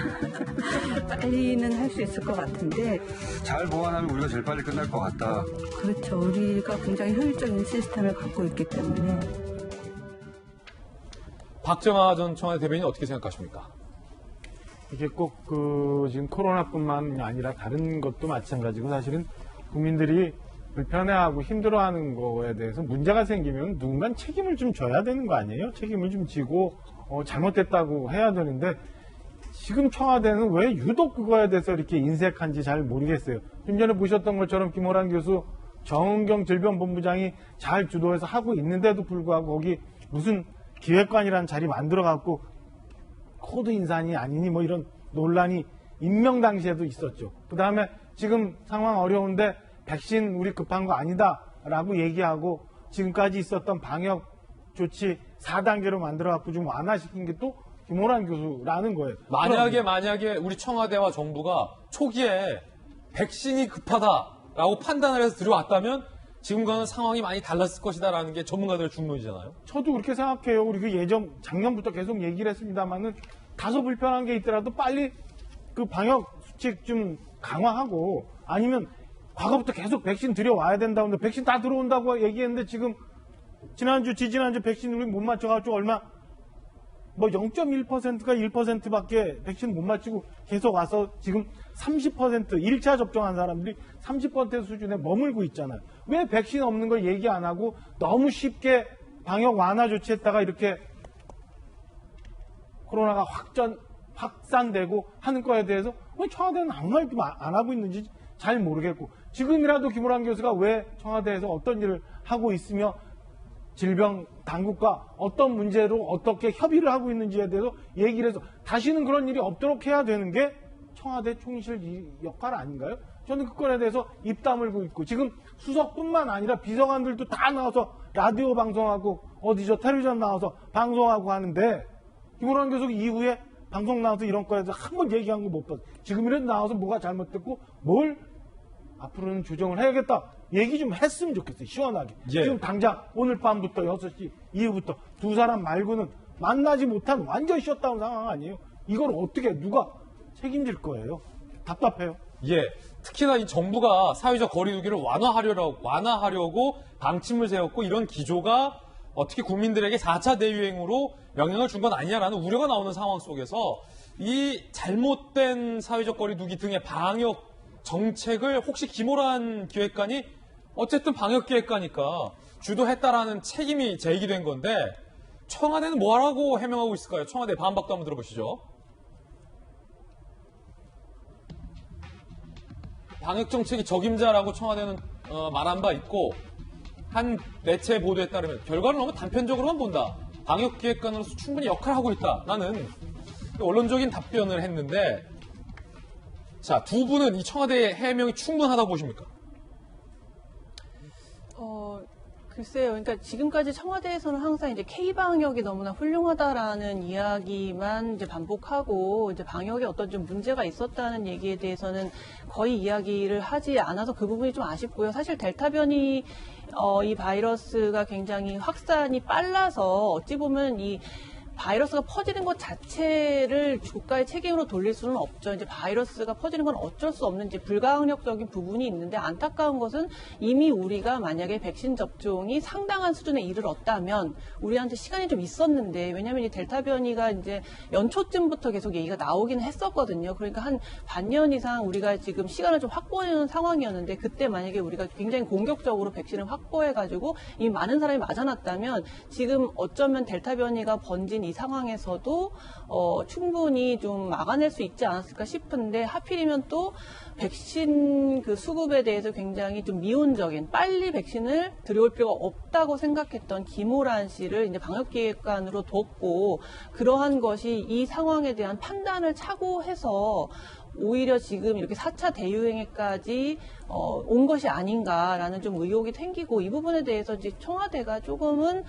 빨리는 할 수 있을 것 같은데 잘 보완하면 우리가 제일 빨리 끝날 것 같다. 그렇죠. 우리가 굉장히 효율적인 시스템을 갖고 있기 때문에 박정아 전 청와대 대변인 어떻게 생각하십니까? 이게 꼭 지금 코로나뿐만 아니라 다른 것도 마찬가지고 사실은 국민들이 불편해하고 힘들어하는 거에 대해서 문제가 생기면 누군가 책임을 좀 져야 되는 거 아니에요? 책임을 좀 지고 잘못됐다고 해야 되는데 지금 청와대는 왜 유독 그거에 대해서 이렇게 인색한지 잘 모르겠어요. 좀 전에 보셨던 것처럼 김호란 교수, 정은경 질병본부장이 잘 주도해서 하고 있는데도 불구하고 거기 무슨 기획관이라는 자리 만들어갖고 코드 인산이 아니니 뭐 이런 논란이 임명 당시에도 있었죠. 그 다음에 지금 상황 어려운데 백신 우리 급한 거 아니다라고 얘기하고 지금까지 있었던 방역 조치 4단계로 만들어갖고 좀 완화시킨 게 또 김호란 교수라는 거예요. 만약에 우리 청와대와 정부가 초기에 백신이 급하다라고 판단을 해서 들어왔다면 지금과는 상황이 많이 달랐을 것이다라는 게 전문가들의 중론이잖아요. 저도 그렇게 생각해요. 우리 그 작년부터 계속 얘기를 했습니다만은 다소 불편한 게 있더라도 빨리 그 방역 수칙 좀 강화하고 아니면 과거부터 계속 백신 들여와야 된다는데 백신 다 들어온다고 얘기했는데 지금 지지난주 백신 우리 못 맞춰가지고 얼마 뭐 0.1%가 1%밖에 백신 못 맞추고 계속 와서 지금 30% 1차 접종한 사람들이 30% 수준에 머물고 있잖아요. 왜 백신 없는 걸 얘기 안 하고 너무 쉽게 방역 완화 조치했다가 이렇게 코로나가 확산되고 하는 거에 대해서 왜 청와대는 아무 말도 안 하고 있는지 잘 모르겠고 지금이라도 김호란 교수가 왜 청와대에서 어떤 일을 하고 있으며 질병 당국과 어떤 문제로 어떻게 협의를 하고 있는지에 대해서 얘기를 해서 다시는 그런 일이 없도록 해야 되는 게 청와대 총실 역할 아닌가요? 저는 그건에 대해서 입 다물고 있고 지금 수석뿐만 아니라 비서관들도 다 나와서 라디오 방송하고 어디죠 텔레비전 나와서 방송하고 하는데 김호란 교수 이후에 방송 나와서 이런 거에 대해서 한 번 얘기한 거 못 봤어요. 지금이라도 나와서 뭐가 잘못됐고 뭘 앞으로는 조정을 해야겠다. 얘기 좀 했으면 좋겠어요. 시원하게. 예. 지금 당장 오늘 밤부터 6시 이후부터 두 사람 말고는 만나지 못한 완전 셧다운 상황 아니에요. 이걸 어떻게 누가 책임질 거예요. 답답해요. 예. 특히나 이 정부가 사회적 거리두기를 완화하려고 방침을 세웠고 이런 기조가 어떻게 국민들에게 4차 대유행으로 영향을 준 건 아니냐라는 우려가 나오는 상황 속에서 이 잘못된 사회적 거리두기 등의 방역 정책을 혹시 김호란 기획관이 어쨌든 방역기획관이니까 주도했다라는 책임이 제기된 건데 청와대는 뭐라고 해명하고 있을까요? 청와대 반박도 한번 들어보시죠. 방역정책이 적임자라고 청와대는 말한 바 있고 한 매체 보도에 따르면 결과를 너무 단편적으로만 본다. 방역기획관으로서 충분히 역할을 하고 있다. 나는 원론적인 답변을 했는데 자, 두 분은 이 청와대의 해명이 충분하다고 보십니까? 글쎄요. 그러니까 지금까지 청와대에서는 항상 이제 K-방역이 너무나 훌륭하다라는 이야기만 이제 반복하고 이제 방역에 어떤 좀 문제가 있었다는 얘기에 대해서는 거의 이야기를 하지 않아서 그 부분이 좀 아쉽고요. 사실 델타 변이 이 바이러스가 굉장히 확산이 빨라서 어찌 보면 이 바이러스가 퍼지는 것 자체를 국가의 책임으로 돌릴 수는 없죠. 이제 바이러스가 퍼지는 건 어쩔 수 없는 이제 불가항력적인 부분이 있는데 안타까운 것은 이미 우리가 만약에 백신 접종이 상당한 수준에 이르렀다면 우리한테 시간이 좀 있었는데 왜냐하면 이 델타 변이가 이제 연초쯤부터 계속 얘기가 나오긴 했었거든요. 그러니까 한 반년 이상 우리가 지금 시간을 좀 확보하는 상황이었는데 그때 만약에 우리가 굉장히 공격적으로 백신을 확보해가지고 이미 많은 사람이 맞아놨다면 지금 어쩌면 델타 변이가 번진 이 상황에서도 충분히 좀 막아낼 수 있지 않았을까 싶은데 하필이면 또 백신 그 수급에 대해서 굉장히 좀 미온적인 빨리 백신을 들여올 필요가 없다고 생각했던 김호란 씨를 이제 방역기획관으로 뒀고 그러한 것이 이 상황에 대한 판단을 착오해서 오히려 지금 이렇게 4차 대유행에까지 온 것이 아닌가라는 좀 의혹이 생기고 이 부분에 대해서 이제 청와대가 조금은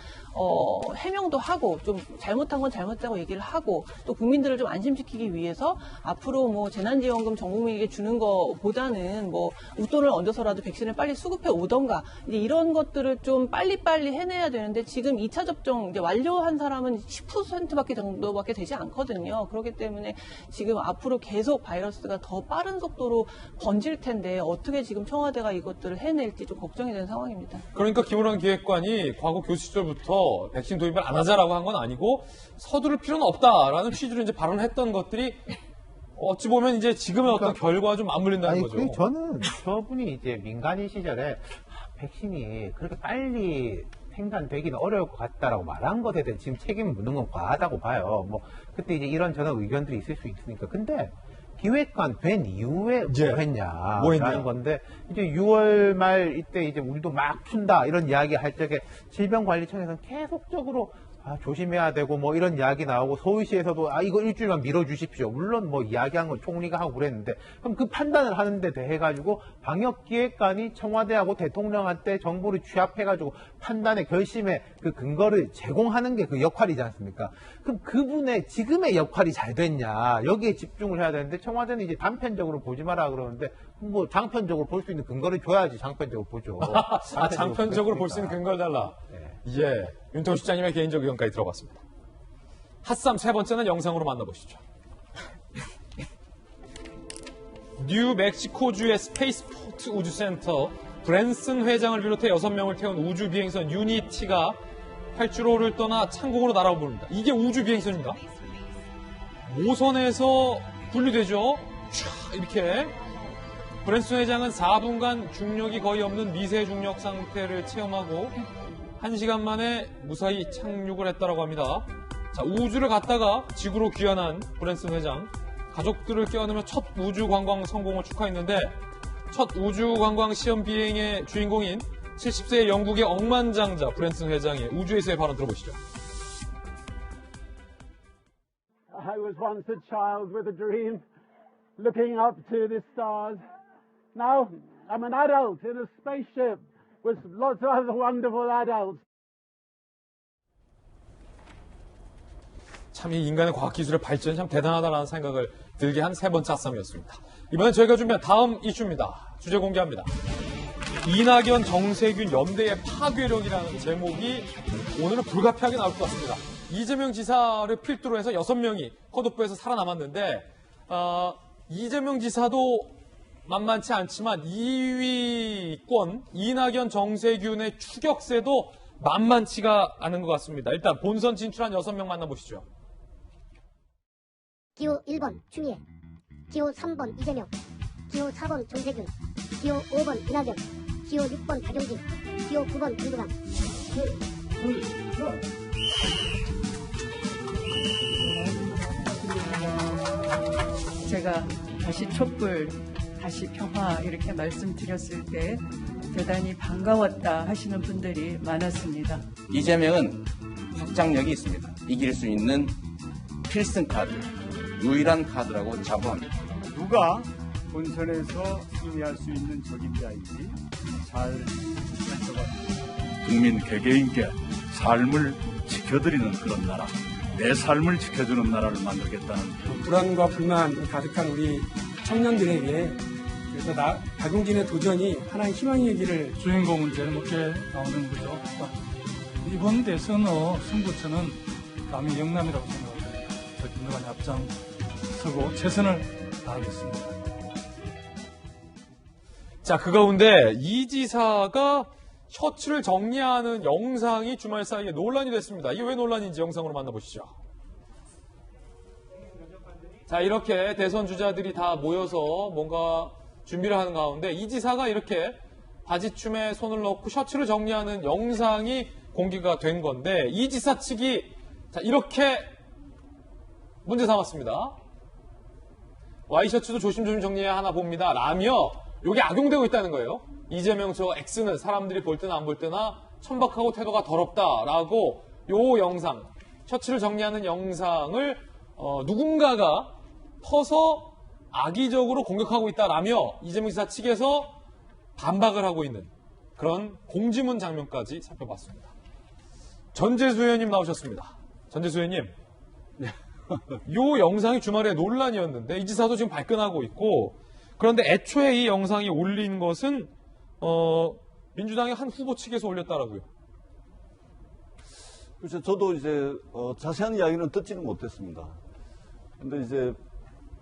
해명도 하고 좀 잘못한 건 잘못했다고 얘기를 하고 또 국민들을 좀 안심시키기 위해서 앞으로 뭐 재난지원금 전 국민에게 주는 것보다는 뭐 웃돈을 얹어서라도 백신을 빨리 수급해 오던가 이제 이런 것들을 좀 빨리빨리 해내야 되는데 지금 2차 접종 이제 완료한 사람은 10%밖에 정도밖에 되지 않거든요. 그렇기 때문에 지금 앞으로 계속 바이러스가 더 빠른 속도로 번질 텐데 어떻게 지금 청와대가 이것들을 해낼지 좀 걱정이 되는 상황입니다. 그러니까 김호란 기획관이 과거 교수 시절부터 백신 도입을 안 하자라고 한 건 아니고 서두를 필요는 없다라는 취지로 이제 발언했던 것들이 어찌 보면 이제 지금의 어떤 결과와 좀 맞물린다는 거죠. 저는 저분이 이제 민간인 시절에 백신이 그렇게 빨리 생산되기는 어려울 것 같다라고 말한 것에 대해 지금 책임을 묻는 건 과하다고 봐요. 뭐 그때 이제 이런 저런 의견들이 있을 수 있으니까. 근데 기획관 된 이후에 뭐 했냐라는 건데, 이제 6월 말 이때 이제 우리도 막 푼다 이런 이야기 할 적에 질병관리청에서는 계속적으로 조심해야 되고 뭐 이런 이야기 나오고, 서울시에서도 이거 일주일만 미뤄주십시오. 물론 뭐 이야기한 건 총리가 하고 그랬는데, 그럼 그 판단을 하는 데 대해 가지고 방역기획관이 청와대하고 대통령한테 정보를 취합해 가지고 판단의 결심의 그 근거를 제공하는 게 그 역할이지 않습니까? 그럼 그분의 지금의 역할이 잘 됐냐, 여기에 집중을 해야 되는데, 청와대는 이제 단편적으로 보지 마라 그러는데, 뭐 장편적으로 볼 수 있는 근거를 줘야지 장편적으로 보죠. 장편적으로 볼 수 있는 근거를 달라. 네. 예, 윤태호 실장님의 개인적 의견까지 들어봤습니다. 핫삼 세 번째는 영상으로 만나보시죠. 뉴멕시코주의 스페이스포트 우주센터 브랜슨 회장을 비롯해 6명을 태운 우주비행선 유니티가 활주로를 떠나 창공으로 날아오릅니다. 이게 우주비행선입니다. 모선에서 분리되죠. 촤, 이렇게. 브랜슨 회장은 4분간 중력이 거의 없는 미세 중력 상태를 체험하고 1시간 만에 무사히 착륙을 했다고 합니다. 자, 우주를 갔다가 지구로 귀환한 브랜슨 회장, 가족들을 껴안으며 첫 우주 관광 성공을 축하했는데, 첫 우주 관광 시험 비행의 주인공인 70세의 영국의 억만장자 브랜슨 회장의 우주에서의 발언 들어보시죠. I was once a child with a dream, looking up to the stars. Now I'm an adult in a spaceship with lots of other wonderful adults. 참 이 인간의 과학기술의 발전이 참 대단하다는 생각을 들게 한 세 번째 핫삼이었습니다. 이번엔 저희가 준비한 다음 이슈입니다. 주제 공개합니다. 이낙연, 정세균 연대의 파괴력이라는 제목이 오늘은 불가피하게 나올 것 같습니다. 이재명 지사를 필두로 해서 6명이 컷오프에서 살아남았는데, 이재명 지사도 만만치 않지만 2위권 이낙연, 정세균의 추격세도 만만치가 않은 것 같습니다. 일단 본선 진출한 6명 만나보시죠. 기호 1번 추미애, 기호 3번 이재명, 기호 4번 정세균, 기호 5번 이낙연, 기호 6번 박용진, 기호 9번 김부겸. 제가 다시 촛불, 다시 평화 이렇게 말씀드렸을 때 대단히 반가웠다 하시는 분들이 많았습니다. 이재명은 확장력이 있습니다. 이길 수 있는 필승 카드, 유일한 카드라고 자부합니다. 누가 본선에서 승리할 수 있는 적임자인지 잘 살펴봤습니다. 국민 개개인께 삶을 지켜드리는 그런 나라, 내 삶을 지켜주는 나라를 만들겠다는 불안과 불만 가득한 우리 청년들에게, 그래서 박용진의 도전이 하나의 희망이기를. 주인공은 제일 높게 나오는 거죠. 이번 대선의 승부처는 감히 영남이라고 생각합니다. 저 김동완이 앞장서고 최선을 다하겠습니다. 자, 그 가운데 이 지사가 셔츠를 정리하는 영상이 주말 사이에 논란이 됐습니다. 이게 왜 논란인지 영상으로 만나보시죠. 자, 이렇게 대선 주자들이 다 모여서 뭔가 준비를 하는 가운데 이 지사가 이렇게 바지춤에 손을 넣고 셔츠를 정리하는 영상이 공개가 된 건데, 이 지사 측이 자, 이렇게 문제 삼았습니다. 와이셔츠도 조심조심 정리해야 하나 봅니다. 라며 이게 악용되고 있다는 거예요. 이재명 저 X는 사람들이 볼 때나 안 볼 때나 천박하고 태도가 더럽다라고 요 영상, 셔츠를 정리하는 영상을 누군가가 퍼서 악의적으로 공격하고 있다라며 이재명 지사 측에서 반박을 하고 있는 그런 공지문 장면까지 살펴봤습니다. 전재수 의원님 나오셨습니다. 전재수 의원님, 요 영상이 주말에 논란이었는데 이 지사도 지금 발끈하고 있고, 그런데 애초에 이 영상이 올린 것은 민주당의 한 후보 측에서 올렸다라고요. 그렇죠. 저도 이제 자세한 이야기는 듣지는 못했습니다. 근데 이제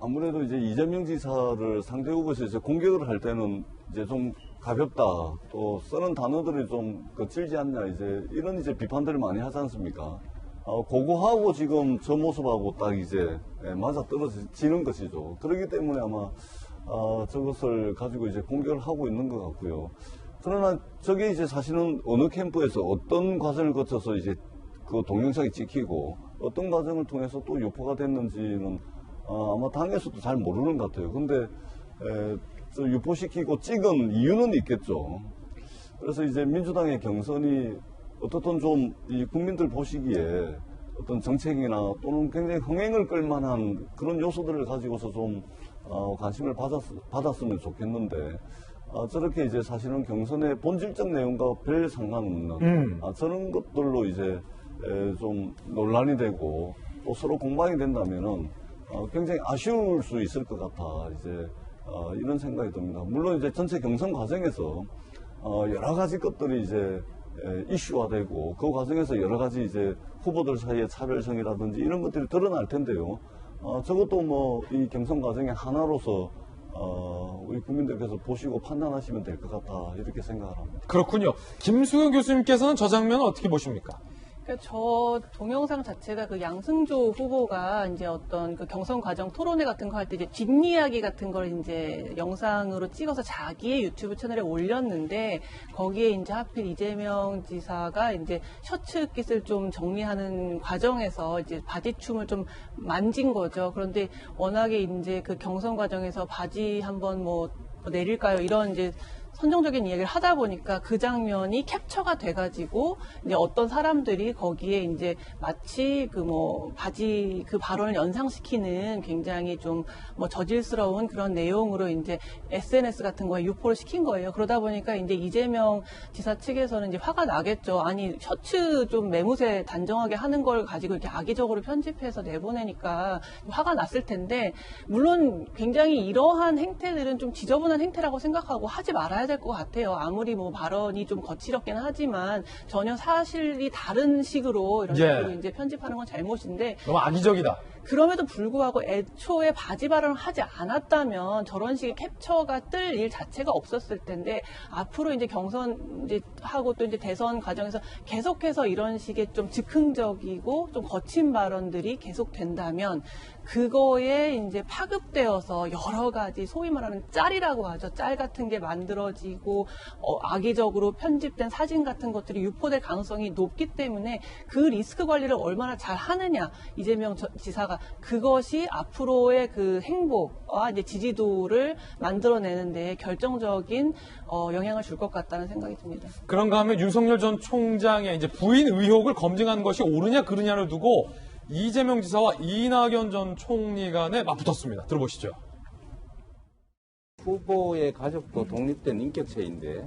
아무래도 이제 이재명 지사를 상대 후보에서 이제 공격을 할 때는 이제 좀 가볍다, 또 쓰는 단어들이 좀 거칠지 않냐, 이제 이런 이제 비판들을 많이 하지 않습니까? 그거하고 지금 저 모습하고 딱 이제 맞아 떨어지는 것이죠. 그렇기 때문에 아마 저것을 가지고 이제 공격을 하고 있는 것 같고요. 그러나 저게 이제 사실은 어느 캠프에서 어떤 과정을 거쳐서 이제 그 동영상이 찍히고 어떤 과정을 통해서 또 유포가 됐는지는 아마 당에서도 잘 모르는 것 같아요. 근데 유포시키고 찍은 이유는 있겠죠. 그래서 이제 민주당의 경선이 어떻든 좀 이 국민들 보시기에 어떤 정책이나 또는 굉장히 흥행을 끌만한 그런 요소들을 가지고서 좀 관심을 받았으면 좋겠는데 저렇게 이제 사실은 경선의 본질적 내용과 별 상관없는 저런 것들로 이제 좀 논란이 되고 또 서로 공방이 된다면은 굉장히 아쉬울 수 있을 것 같아 이제 이런 생각이 듭니다. 물론 이제 전체 경선 과정에서 여러 가지 것들이 이제 이슈화되고 그 과정에서 여러 가지 이제 후보들 사이의 차별성이라든지 이런 것들이 드러날 텐데요. 저것도 뭐 이 경선 과정의 하나로서 우리 국민들께서 보시고 판단하시면 될 것 같다 이렇게 생각을 합니다. 그렇군요. 김수경 교수님께서는 저 장면을 어떻게 보십니까? 그러니까 저 동영상 자체가 그 양승조 후보가 이제 어떤 그 경선 과정 토론회 같은 거 할 때 이제 뒷이야기 같은 걸 이제 영상으로 찍어서 자기의 유튜브 채널에 올렸는데 거기에 이제 하필 이재명 지사가 이제 셔츠 깃을 좀 정리하는 과정에서 이제 바지춤을 좀 만진 거죠. 그런데 워낙에 이제 그 경선 과정에서 바지 한번 뭐 내릴까요? 이런 이제 선정적인 이야기를 하다 보니까 그 장면이 캡처가 돼가지고 이제 어떤 사람들이 거기에 이제 마치 그 뭐 바지 그 발언을 연상시키는 굉장히 좀 뭐 저질스러운 그런 내용으로 이제 SNS 같은 거에 유포를 시킨 거예요. 그러다 보니까 이제 이재명 지사 측에서는 이제 화가 나겠죠. 아니 셔츠 좀 매무새 단정하게 하는 걸 가지고 이렇게 악의적으로 편집해서 내보내니까 화가 났을 텐데 물론 굉장히 이러한 행태들은 좀 지저분한 행태라고 생각하고 하지 말아야 될 것 같아요. 아무리 뭐 발언이 좀 거칠었긴 하지만 전혀 사실이 다른 식으로 이런 식으로 이제 편집하는 건 잘못인데 너무 악의적이다. 그럼에도 불구하고 애초에 바지 발언을 하지 않았다면 저런 식의 캡처가 뜰 일 자체가 없었을 텐데 앞으로 이제 경선 이제 하고 또 이제 대선 과정에서 계속해서 이런 식의 좀 즉흥적이고 좀 거친 발언들이 계속된다면 그거에 이제 파급되어서 여러 가지 소위 말하는 짤이라고 하죠. 짤 같은 게 만들어지고 악의적으로 편집된 사진 같은 것들이 유포될 가능성이 높기 때문에 그 리스크 관리를 얼마나 잘 하느냐 이재명 지사가 그것이 앞으로의 그 행보와 이제 지지도를 만들어내는데 결정적인 영향을 줄 것 같다는 생각이 듭니다. 그런가 하면 윤석열 전 총장의 이제 부인 의혹을 검증하는 것이 옳으냐 그르냐를 두고 이재명 지사와 이낙연 전 총리 간에 맞붙었습니다. 들어보시죠. 후보의 가족도 독립된 인격체인데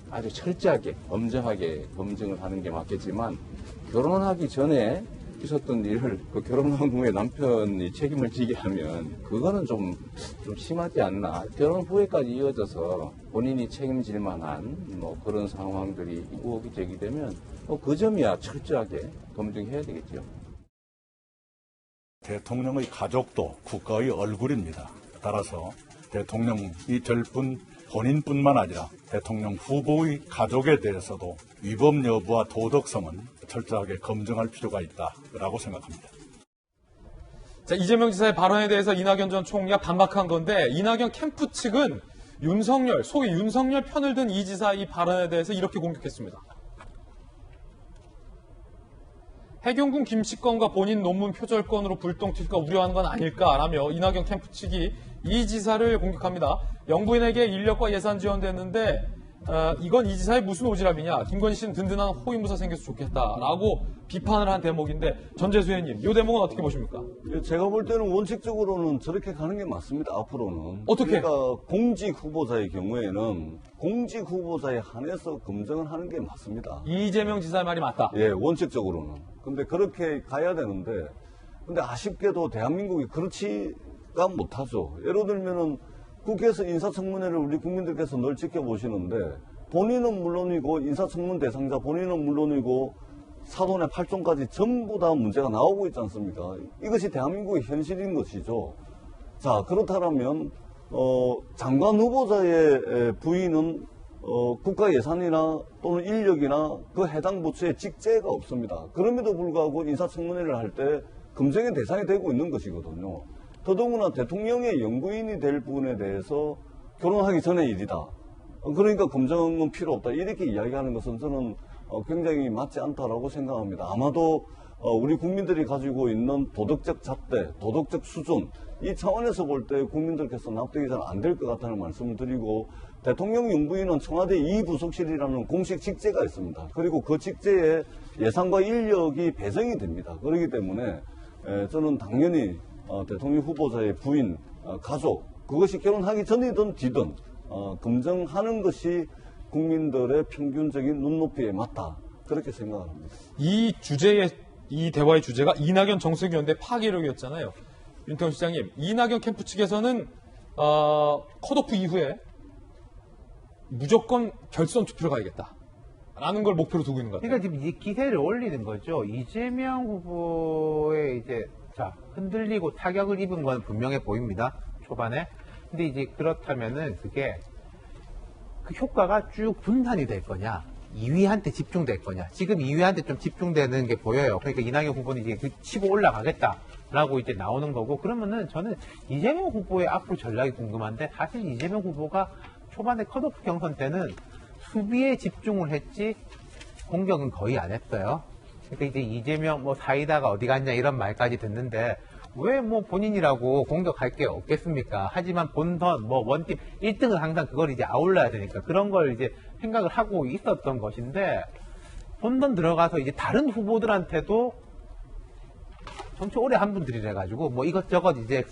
아주 철저하게 엄정하게 검증을 하는 게 맞겠지만 결혼하기 전에 있었던 일을 그 결혼한 후에 남편이 책임을 지게 하면 그거는 좀 심하지 않나. 결혼 후에까지 이어져서 본인이 책임질 만한 뭐 그런 상황들이 의혹이 제기되면 그 점이야 철저하게 검증해야 되겠죠. 대통령의 가족도 국가의 얼굴입니다. 따라서 대통령이 될 본인뿐만 아니라 대통령 후보의 가족에 대해서도 위법 여부와 도덕성은 철저하게 검증할 필요가 있다라고 생각합니다. 자, 이재명 지사의 발언에 대해서 이낙연 전 총리가 반박한 건데 이낙연 캠프 측은 윤석열, 소위 윤석열 편을 든 이 지사 이 발언에 대해서 이렇게 공격했습니다. 해경군 김치건과 본인 논문 표절건으로 불똥 튈까 우려하는 건 아닐까라며 이낙연 캠프 측이 이 지사를 공격합니다. 영부인에게 인력과 예산 지원됐는데 이건 이 지사의 무슨 오지랖이냐. 김건희 씨는 든든한 호위무사 생겨서 좋겠다라고 비판을 한 대목인데 전재수 의원님 이 대목은 어떻게 보십니까? 제가 볼 때는 원칙적으로는 저렇게 가는 게 맞습니다. 앞으로는. 어떻게? 그러니까 공직 후보자의 경우에는 공직 후보자에 한해서 검증을 하는 게 맞습니다. 이재명 지사의 말이 맞다? 예, 원칙적으로는. 근데 그렇게 가야 되는데 근데 아쉽게도 대한민국이 그렇지가 못하죠. 예를 들면은 국회에서 인사청문회를 우리 국민들께서 늘 지켜보시는데 본인은 물론이고 인사청문 대상자 본인은 물론이고 사돈의 팔촌까지 전부 다 문제가 나오고 있지 않습니까? 이것이 대한민국의 현실인 것이죠. 자, 그렇다면 장관 후보자의 부인은 국가 예산이나 또는 인력이나 그 해당 부처에 직제가 없습니다. 그럼에도 불구하고 인사청문회를 할 때 검증의 대상이 되고 있는 것이거든요. 더더구나 대통령의 영부인이 될 부분에 대해서 결혼하기 전의 일이다. 그러니까 검증은 필요 없다. 이렇게 이야기하는 것은 저는 굉장히 맞지 않다라고 생각합니다. 아마도 우리 국민들이 가지고 있는 도덕적 잣대, 도덕적 수준, 이 차원에서 볼 때 국민들께서 납득이 잘 안 될 것 같다는 말씀을 드리고, 대통령 용부인은 청와대 2부속실이라는 공식 직제가 있습니다. 그리고 그 직제에 예산과 인력이 배정이 됩니다. 그렇기 때문에 저는 당연히 대통령 후보자의 부인, 가족, 그것이 결혼하기 전이든 뒤든 검증하는 것이 국민들의 평균적인 눈높이에 맞다. 그렇게 생각을 합니다. 이 대화의 주제가 이낙연 정세균 연대 파괴력이었잖아요. 윤태원 시장님, 이낙연 캠프 측에서는 컷오프 이후에 무조건 결선 투표를 가야겠다라는 걸 목표로 두고 있는 것 같아요. 그러니까 지금 이 기세를 올리는 거죠. 이재명 후보의 이제 흔들리고 타격을 입은 건 분명해 보입니다. 초반에. 근데 이제 그렇다면은 그게 그 효과가 쭉 분산이 될 거냐, 2위한테 집중될 거냐. 지금 2위한테 좀 집중되는 게 보여요. 그러니까 이낙연 후보는 이제 그 치고 올라가겠다라고 이제 나오는 거고, 그러면은 저는 이재명 후보의 앞으로 전략이 궁금한데, 사실 이재명 후보가 초반에 컷오프 경선 때는 수비에 집중을 했지 공격은 거의 안 했어요. 그러니까 이제 이재명 사이다가 어디 갔냐 이런 말까지 듣는데, 왜 본인이라고 공격할 게 없겠습니까? 하지만 본선, 원팀 1등은 항상 그걸 이제 아울러야 되니까 그런 걸 이제 생각을 하고 있었던 것인데, 본선 들어가서 이제 다른 후보들한테도 정치 오래 한 분들이래가지고 이것저것 이제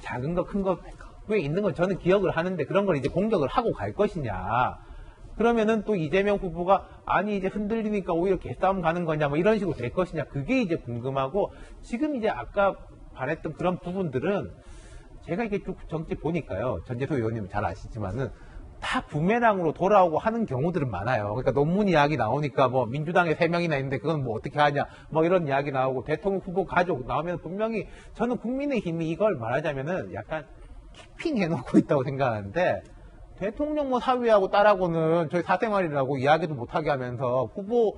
작은 거, 큰 거, 왜 있는 건 저는 기억을 하는데 그런 걸 이제 공격을 하고 갈 것이냐. 그러면은 또 이재명 후보가 아니 이제 흔들리니까 오히려 개싸움 가는 거냐 이런 식으로 될 것이냐, 그게 이제 궁금하고, 지금 이제 아까 말했던 그런 부분들은 제가 이게 쭉 정치 보니까요, 전재소 의원님 잘 아시지만은 다 부메랑으로 돌아오고 하는 경우들은 많아요. 그러니까 논문 이야기 나오니까 민주당에 3명이나 있는데 그건 어떻게 하냐 이런 이야기 나오고, 대통령 후보 가족 나오면 분명히 저는 국민의힘이 이걸 말하자면은 약간 키핑 해놓고 있다고 생각하는데, 대통령 사위하고 딸하고는 저희 사생활이라고 이야기도 못하게 하면서 후보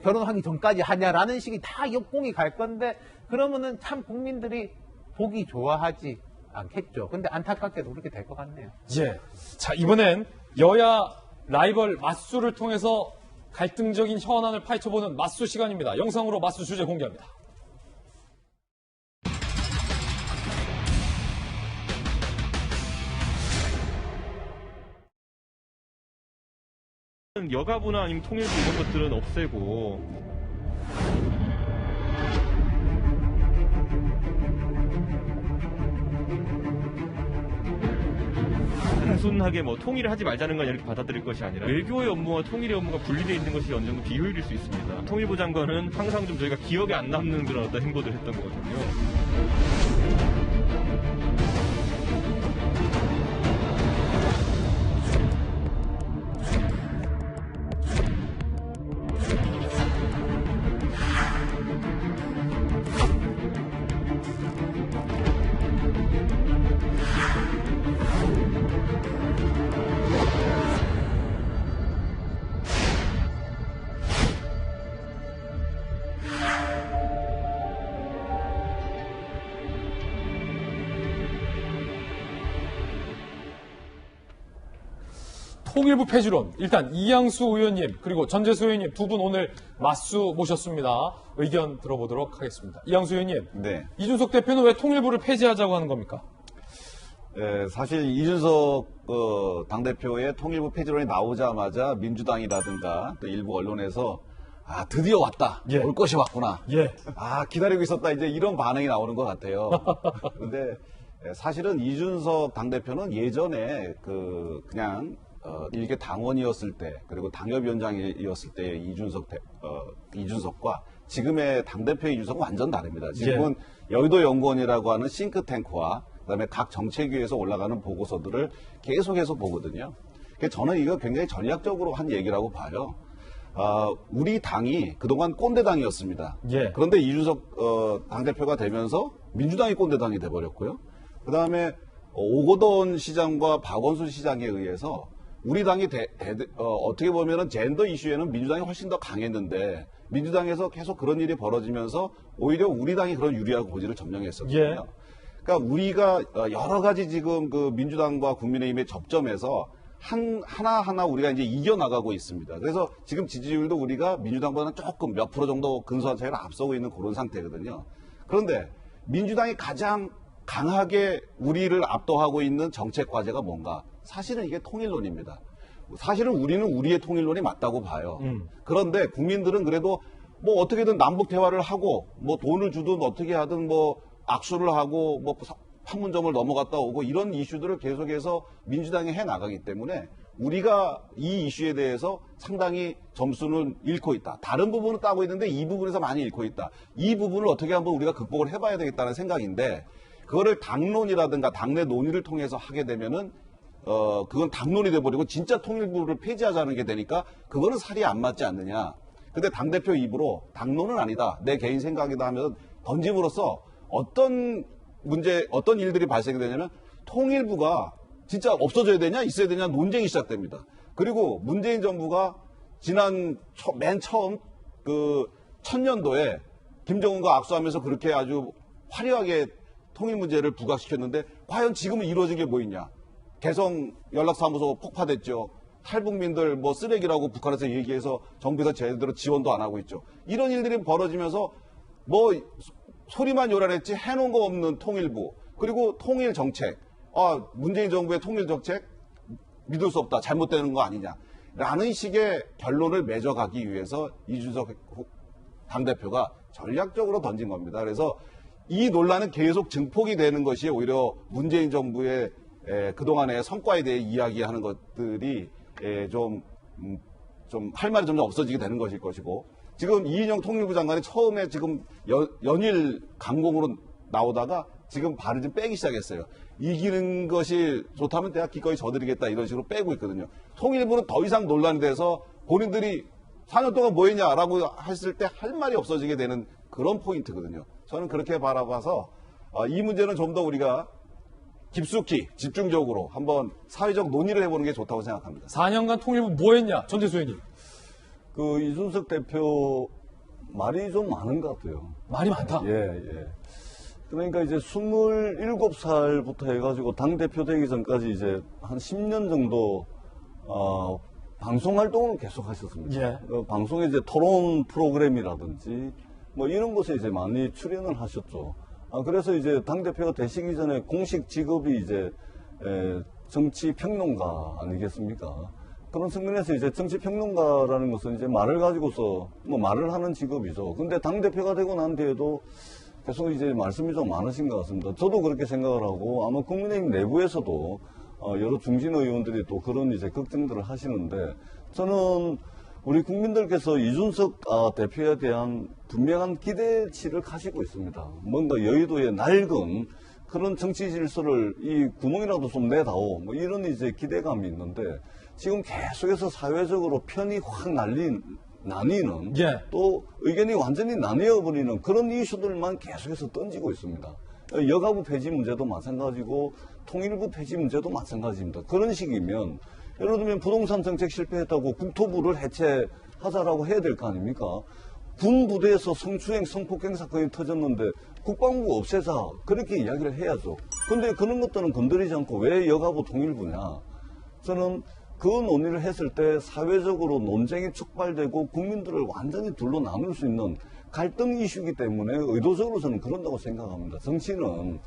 결혼하기 전까지 하냐라는 식이 다 역공이 갈 건데, 그러면은 참 국민들이 보기 좋아하지 않겠죠. 근데 안타깝게도 그렇게 될 것 같네요. 예. 자, 이번엔 여야 라이벌 맞수를 통해서 갈등적인 현안을 파헤쳐보는 맞수 시간입니다. 영상으로 맞수 주제 공개합니다. 여가부나 아니면 통일부 이런 것들은 없애고 단순하게 통일을 하지 말자는 건 이렇게 받아들일 것이 아니라, 외교의 업무와 통일의 업무가 분리되어 있는 것이 어느 정도 비효율일 수 있습니다. 통일부 장관은 항상 좀 저희가 기억에 안 남는 그런 어떤 행보를 했던 거거든요. 통일부 폐지론, 일단 이양수 의원님 그리고 전재수 의원님 두 분 오늘 맞수 모셨습니다. 의견 들어보도록 하겠습니다. 이양수 의원님, 네. 이준석 대표는 왜 통일부를 폐지하자고 하는 겁니까? 사실 이준석 당대표의 통일부 폐지론이 나오자마자 민주당이라든가 또 일부 언론에서 드디어 왔다. 올 것이 왔구나. 기다리고 있었다. 이제 이런 반응이 나오는 것 같아요. 그런데 사실은 이준석 당대표는 예전에 그냥 일개 당원이었을 때, 그리고 당협위원장이었을 때 이준석과 지금의 당대표의 이준석은 완전 다릅니다. 지금은 여의도 연구원이라고 하는 싱크탱크와 그다음에 각 정책위에서 올라가는 보고서들을 계속해서 보거든요. 그래서 저는 이거 굉장히 전략적으로 한 얘기라고 봐요. 우리 당이 그동안 꼰대당이었습니다. 그런데 이준석 당대표가 되면서 민주당이 꼰대당이 돼버렸고요. 그다음에 오거돈 시장과 박원순 시장에 의해서 우리 당이 어떻게 보면은 젠더 이슈에는 민주당이 훨씬 더 강했는데, 민주당에서 계속 그런 일이 벌어지면서 오히려 우리 당이 그런 유리한 고지를 점령했었거든요. 그러니까 우리가 여러 가지 지금 그 민주당과 국민의힘의 접점에서 하나하나 우리가 이제 이겨나가고 있습니다. 그래서 지금 지지율도 우리가 민주당보다는 조금 몇 프로 정도 근소한 차이로 앞서고 있는 그런 상태거든요. 그런데 민주당이 가장 강하게 우리를 압도하고 있는 정책 과제가 뭔가? 사실은 이게 통일론입니다. 사실은 우리는 우리의 통일론이 맞다고 봐요. 그런데 국민들은 그래도 뭐 어떻게든 남북 대화를 하고 뭐 돈을 주든 어떻게 하든 뭐 악수를 하고 뭐 판문점을 넘어갔다 오고 이런 이슈들을 계속해서 민주당이 해 나가기 때문에 우리가 이 이슈에 대해서 상당히 점수는 잃고 있다. 다른 부분은 따고 있는데 이 부분에서 많이 잃고 있다. 이 부분을 어떻게 한번 우리가 극복을 해봐야 되겠다는 생각인데 그거를 당론이라든가 당내 논의를 통해서 하게 되면은 그건 당론이 돼버리고 진짜 통일부를 폐지하자는 게 되니까 그거는 살이 안 맞지 않느냐. 근데 당대표 입으로 당론은 아니다. 내 개인 생각이다 하면 던짐으로써 어떤 일들이 발생이 되냐면 통일부가 진짜 없어져야 되냐 있어야 되냐 논쟁이 시작됩니다. 그리고 문재인 정부가 지난 맨 처음 그 천년도에 김정은과 악수하면서 그렇게 아주 화려하게 통일 문제를 부각시켰는데 과연 지금은 이루어진 게 뭐 있냐. 개성 연락사무소 폭파됐죠. 탈북민들 뭐 쓰레기라고 북한에서 얘기해서 정부에서 제대로 지원도 안 하고 있죠. 이런 일들이 벌어지면서 뭐 소리만 요란했지 해놓은 거 없는 통일부 그리고 통일 정책 문재인 정부의 통일 정책 믿을 수 없다 잘못되는 거 아니냐 라는 식의 결론을 맺어가기 위해서 이준석 당대표가 전략적으로 던진 겁니다. 그래서 이 논란은 계속 증폭이 되는 것이 오히려 문재인 정부의 그동안의 성과에 대해 이야기하는 것들이 좀 할 말이 점점 없어지게 되는 것일 것이고 지금 이인영 통일부 장관이 처음에 지금 연일 강공으로 나오다가 지금 발을 좀 빼기 시작했어요. 이기는 것이 좋다면 내가 기꺼이 져드리겠다 이런 식으로 빼고 있거든요. 통일부는 더 이상 논란이 돼서 본인들이 4년 동안 뭐 했냐라고 했을 때 할 말이 없어지게 되는 그런 포인트거든요. 저는 그렇게 바라봐서 이 문제는 좀 더 우리가 깊숙이 집중적으로 한번 사회적 논의를 해보는 게 좋다고 생각합니다. 4년간 통일부 뭐 했냐? 전재수 의원님. 그 이준석 대표 말이 좀 많은 것 같아요. 말이 많다? 예. 그러니까 이제 27살부터 해가지고 당대표 되기 전까지 이제 한 10년 정도, 방송 활동을 계속 하셨습니다. 예. 방송에 이제 토론 프로그램이라든지 뭐 이런 곳에 이제 많이 출연을 하셨죠. 그래서 이제 당대표가 되시기 전에 공식 직업이 이제, 정치평론가 아니겠습니까? 그런 측면에서 이제 정치평론가라는 것은 이제 말을 가지고서 뭐 말을 하는 직업이죠. 근데 당대표가 되고 난 뒤에도 계속 이제 말씀이 좀 많으신 것 같습니다. 저도 그렇게 생각을 하고 아마 국민의힘 내부에서도 여러 중진 의원들이 또 그런 이제 걱정들을 하시는데 저는 우리 국민들께서 이준석 대표에 대한 분명한 기대치를 가지고 있습니다. 뭔가 여의도의 낡은 그런 정치 질서를 이 구멍이라도 좀 내다오 뭐 이런 이제 기대감이 있는데 지금 계속해서 사회적으로 편이 확 나뉘는 또 의견이 완전히 나뉘어버리는 그런 이슈들만 계속해서 던지고 있습니다. 여가부 폐지 문제도 마찬가지고 통일부 폐지 문제도 마찬가지입니다. 그런 식이면 예를 들면 부동산 정책 실패했다고 국토부를 해체하자라고 해야 될 거 아닙니까? 군 부대에서 성추행, 성폭행 사건이 터졌는데 국방부 없애자 그렇게 이야기를 해야죠. 근데 그런 것들은 건드리지 않고 왜 여가부 통일부냐? 저는 그 논의를 했을 때 사회적으로 논쟁이 촉발되고 국민들을 완전히 둘로 나눌 수 있는 갈등 이슈이기 때문에 의도적으로 저는 그런다고 생각합니다. 정치는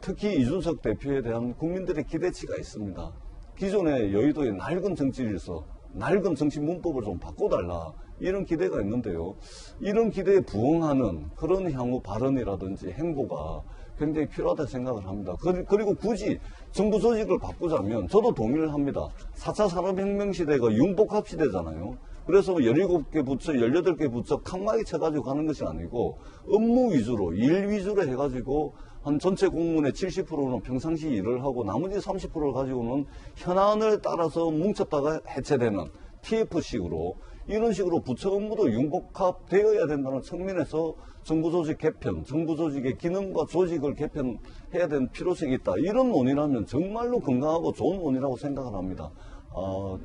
특히 이준석 대표에 대한 국민들의 기대치가 있습니다. 기존의 여의도의 낡은 정치 질서, 낡은 정치 문법을 좀 바꿔달라 이런 기대가 있는데요. 이런 기대에 부응하는 그런 향후 발언이라든지 행보가 굉장히 필요하다 생각을 합니다. 그리고 굳이 정부 조직을 바꾸자면 저도 동의를 합니다. 4차 산업혁명 시대가 융복합 시대잖아요. 그래서 17개 부처, 18개 부처 칸막이 쳐가지고 가는 것이 아니고 업무 위주로, 일 위주로 해가지고 한 전체 공무원의 70%는 평상시 일을 하고 나머지 30%를 가지고는 현안을 따라서 뭉쳤다가 해체되는 TF식으로 이런 식으로 부처 업무도 융복합되어야 된다는 측면에서 정부 조직 개편, 정부 조직의 기능과 조직을 개편해야 되는 필요성이 있다. 이런 논의라면 정말로 건강하고 좋은 논의라고 생각을 합니다.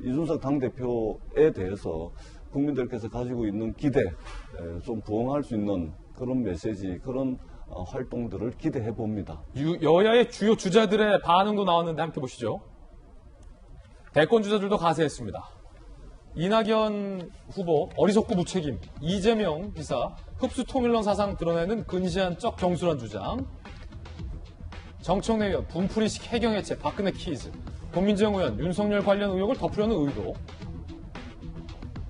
이준석 당대표에 대해서 국민들께서 가지고 있는 기대, 좀 부응할 수 있는 그런 메시지, 그런 활동들을 기대해 봅니다. 여야의 주요 주자들의 반응도 나왔는데 함께 보시죠. 대권 주자들도 가세했습니다. 이낙연 후보 어리석고 무책임, 이재명 지사 흡수 통일론 사상 드러내는 근시안적 경솔한 주장, 정청래 의원 분풀이식 해경 해체 박근혜 키즈, 권민정 의원 윤석열 관련 의혹을 덮으려는 의도,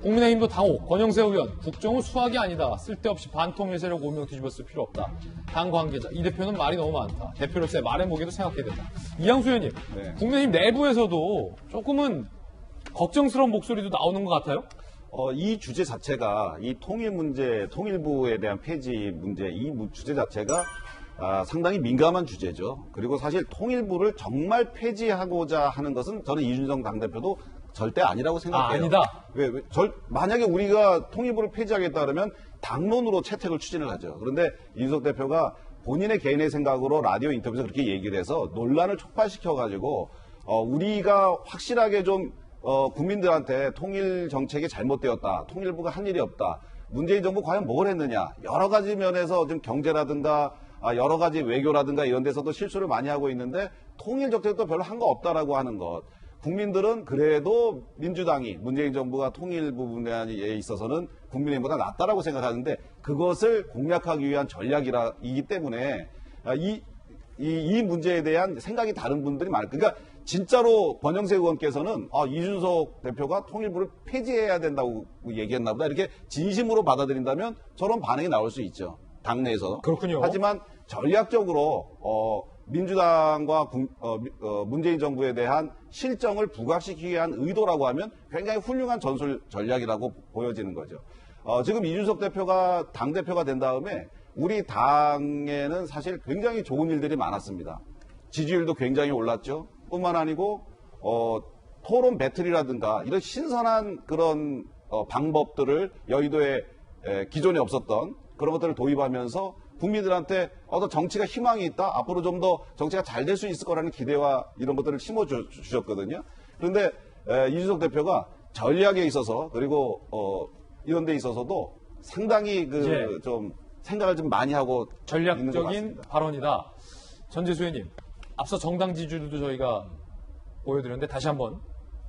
국민의힘도 당호 권영세 의원 국정은 수학이 아니다. 쓸데없이 반통일 세력 5명 뒤집어 쓸 필요 없다. 당 관계자 이 대표는 말이 너무 많다. 대표로서의 말의 무게도 생각해야 된다. 이양수 의원님, 국민의힘 내부에서도 조금은 걱정스러운 목소리도 나오는 것 같아요? 이 주제 자체가 이 통일 문제, 통일부에 대한 폐지 문제, 이 주제 자체가 상당히 민감한 주제죠. 그리고 사실 통일부를 정말 폐지하고자 하는 것은 저는 이준석 당대표도 절대 아니라고 생각해요. 아니다. 만약에 우리가 통일부를 폐지하겠다 그러면 당론으로 채택을 추진을 하죠. 그런데 이준석 대표가 본인의 개인의 생각으로 라디오 인터뷰에서 그렇게 얘기를 해서 논란을 촉발시켜가지고 우리가 확실하게 좀 국민들한테 통일 정책이 잘못되었다. 통일부가 한 일이 없다. 문재인 정부 과연 뭘 했느냐. 여러 가지 면에서 좀 경제라든가 여러 가지 외교라든가 이런 데서도 실수를 많이 하고 있는데 통일 정책도 별로 한 거 없다라고 하는 것. 국민들은 그래도 민주당이 문재인 정부가 통일 부분에 있어서는 국민의힘보다 낫다라고 생각하는데 그것을 공략하기 위한 전략이기 때문에 이 문제에 대한 생각이 다른 분들이 많아요. 그러니까 진짜로 권영세 의원께서는 이준석 대표가 통일부를 폐지해야 된다고 얘기했나 보다 이렇게 진심으로 받아들인다면 저런 반응이 나올 수 있죠. 당내에서. 그렇군요. 하지만 전략적으로 민주당과 문재인 정부에 대한 실정을 부각시키기 위한 의도라고 하면 굉장히 훌륭한 전술 전략이라고 보여지는 거죠. 지금 이준석 대표가 당대표가 된 다음에 우리 당에는 사실 굉장히 좋은 일들이 많았습니다. 지지율도 굉장히 올랐죠. 뿐만 아니고 토론 배틀이라든가 이런 신선한 그런 방법들을 여의도에 기존에 없었던 그런 것들을 도입하면서 국민들한테 정치가 희망이 있다. 앞으로 좀 더 정치가 잘 될 수 있을 거라는 기대와 이런 것들을 심어주셨거든요. 그런데 이준석 대표가 전략에 있어서 그리고 이런 데 있어서도 상당히 좀 생각을 좀 많이 하고 전략적인 발언이다. 전재수 의원님, 앞서 정당 지지율도 저희가 보여드렸는데 다시 한번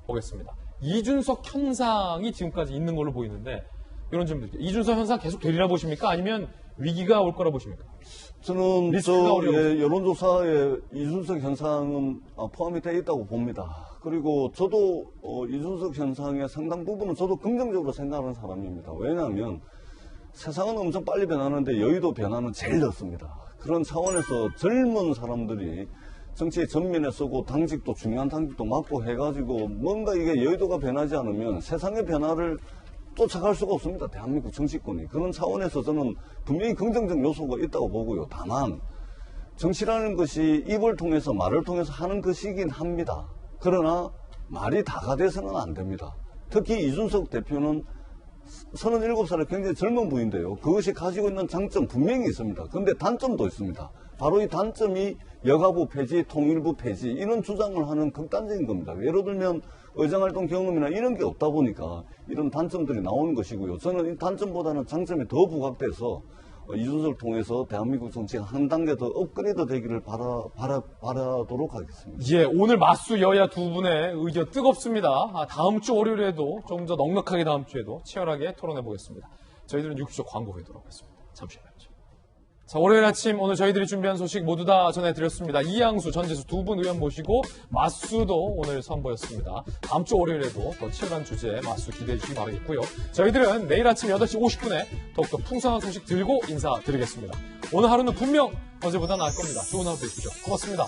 보겠습니다. 이준석 현상이 지금까지 있는 걸로 보이는데 이런 점 드릴게요. 이준석 현상 계속 되리라 보십니까? 아니면 위기가 올 거라 보십니까? 저는 여론조사에 이준석 현상은 포함이 되어 있다고 봅니다. 그리고 저도 이준석 현상의 상당 부분은 저도 긍정적으로 생각하는 사람입니다. 왜냐하면 세상은 엄청 빨리 변하는데 여의도 변화는 제일 늦습니다. 그런 차원에서 젊은 사람들이 정치에 전면에 서고 당직도 중요한 당직도 맡고 해가지고 뭔가 이게 여의도가 변하지 않으면 세상의 변화를 쫓아갈 수가 없습니다. 대한민국 정치권이. 그런 차원에서 저는 분명히 긍정적 요소가 있다고 보고요. 다만 정치라는 것이 입을 통해서 말을 통해서 하는 것이긴 합니다. 그러나 말이 다가 돼서는 안 됩니다. 특히 이준석 대표는 37살의 굉장히 젊은 분인데요. 그것이 가지고 있는 장점 분명히 있습니다. 그런데 단점도 있습니다. 바로 이 단점이 여가부 폐지, 통일부 폐지 이런 주장을 하는 극단적인 겁니다. 예를 들면 의정활동 경험이나 이런 게 없다 보니까 이런 단점들이 나오는 것이고요. 저는 이 단점보다는 장점이 더 부각돼서 이준석을 통해서 대한민국 정치가 한 단계 더 업그레이드 되기를 바라도록 하겠습니다. 예, 오늘 맞수 여야 두 분의 의견 뜨겁습니다. 다음 주 월요일에도 좀 더 넉넉하게 다음 주에도 치열하게 토론해 보겠습니다. 저희들은 6주 광고 후에 돌아오겠습니다. 잠시 후에 뵙죠. 자, 월요일 아침 오늘 저희들이 준비한 소식 모두 다 전해드렸습니다. 이양수, 전재수 두 분 의원 모시고 맞수도 오늘 선보였습니다. 다음 주 월요일에도 더 치열한 주제에 맞수 기대해 주시기 바라겠고요. 저희들은 내일 아침 8시 50분에 더욱더 풍성한 소식 들고 인사드리겠습니다. 오늘 하루는 분명 어제보다 나을 겁니다. 좋은 하루 되십시오. 고맙습니다.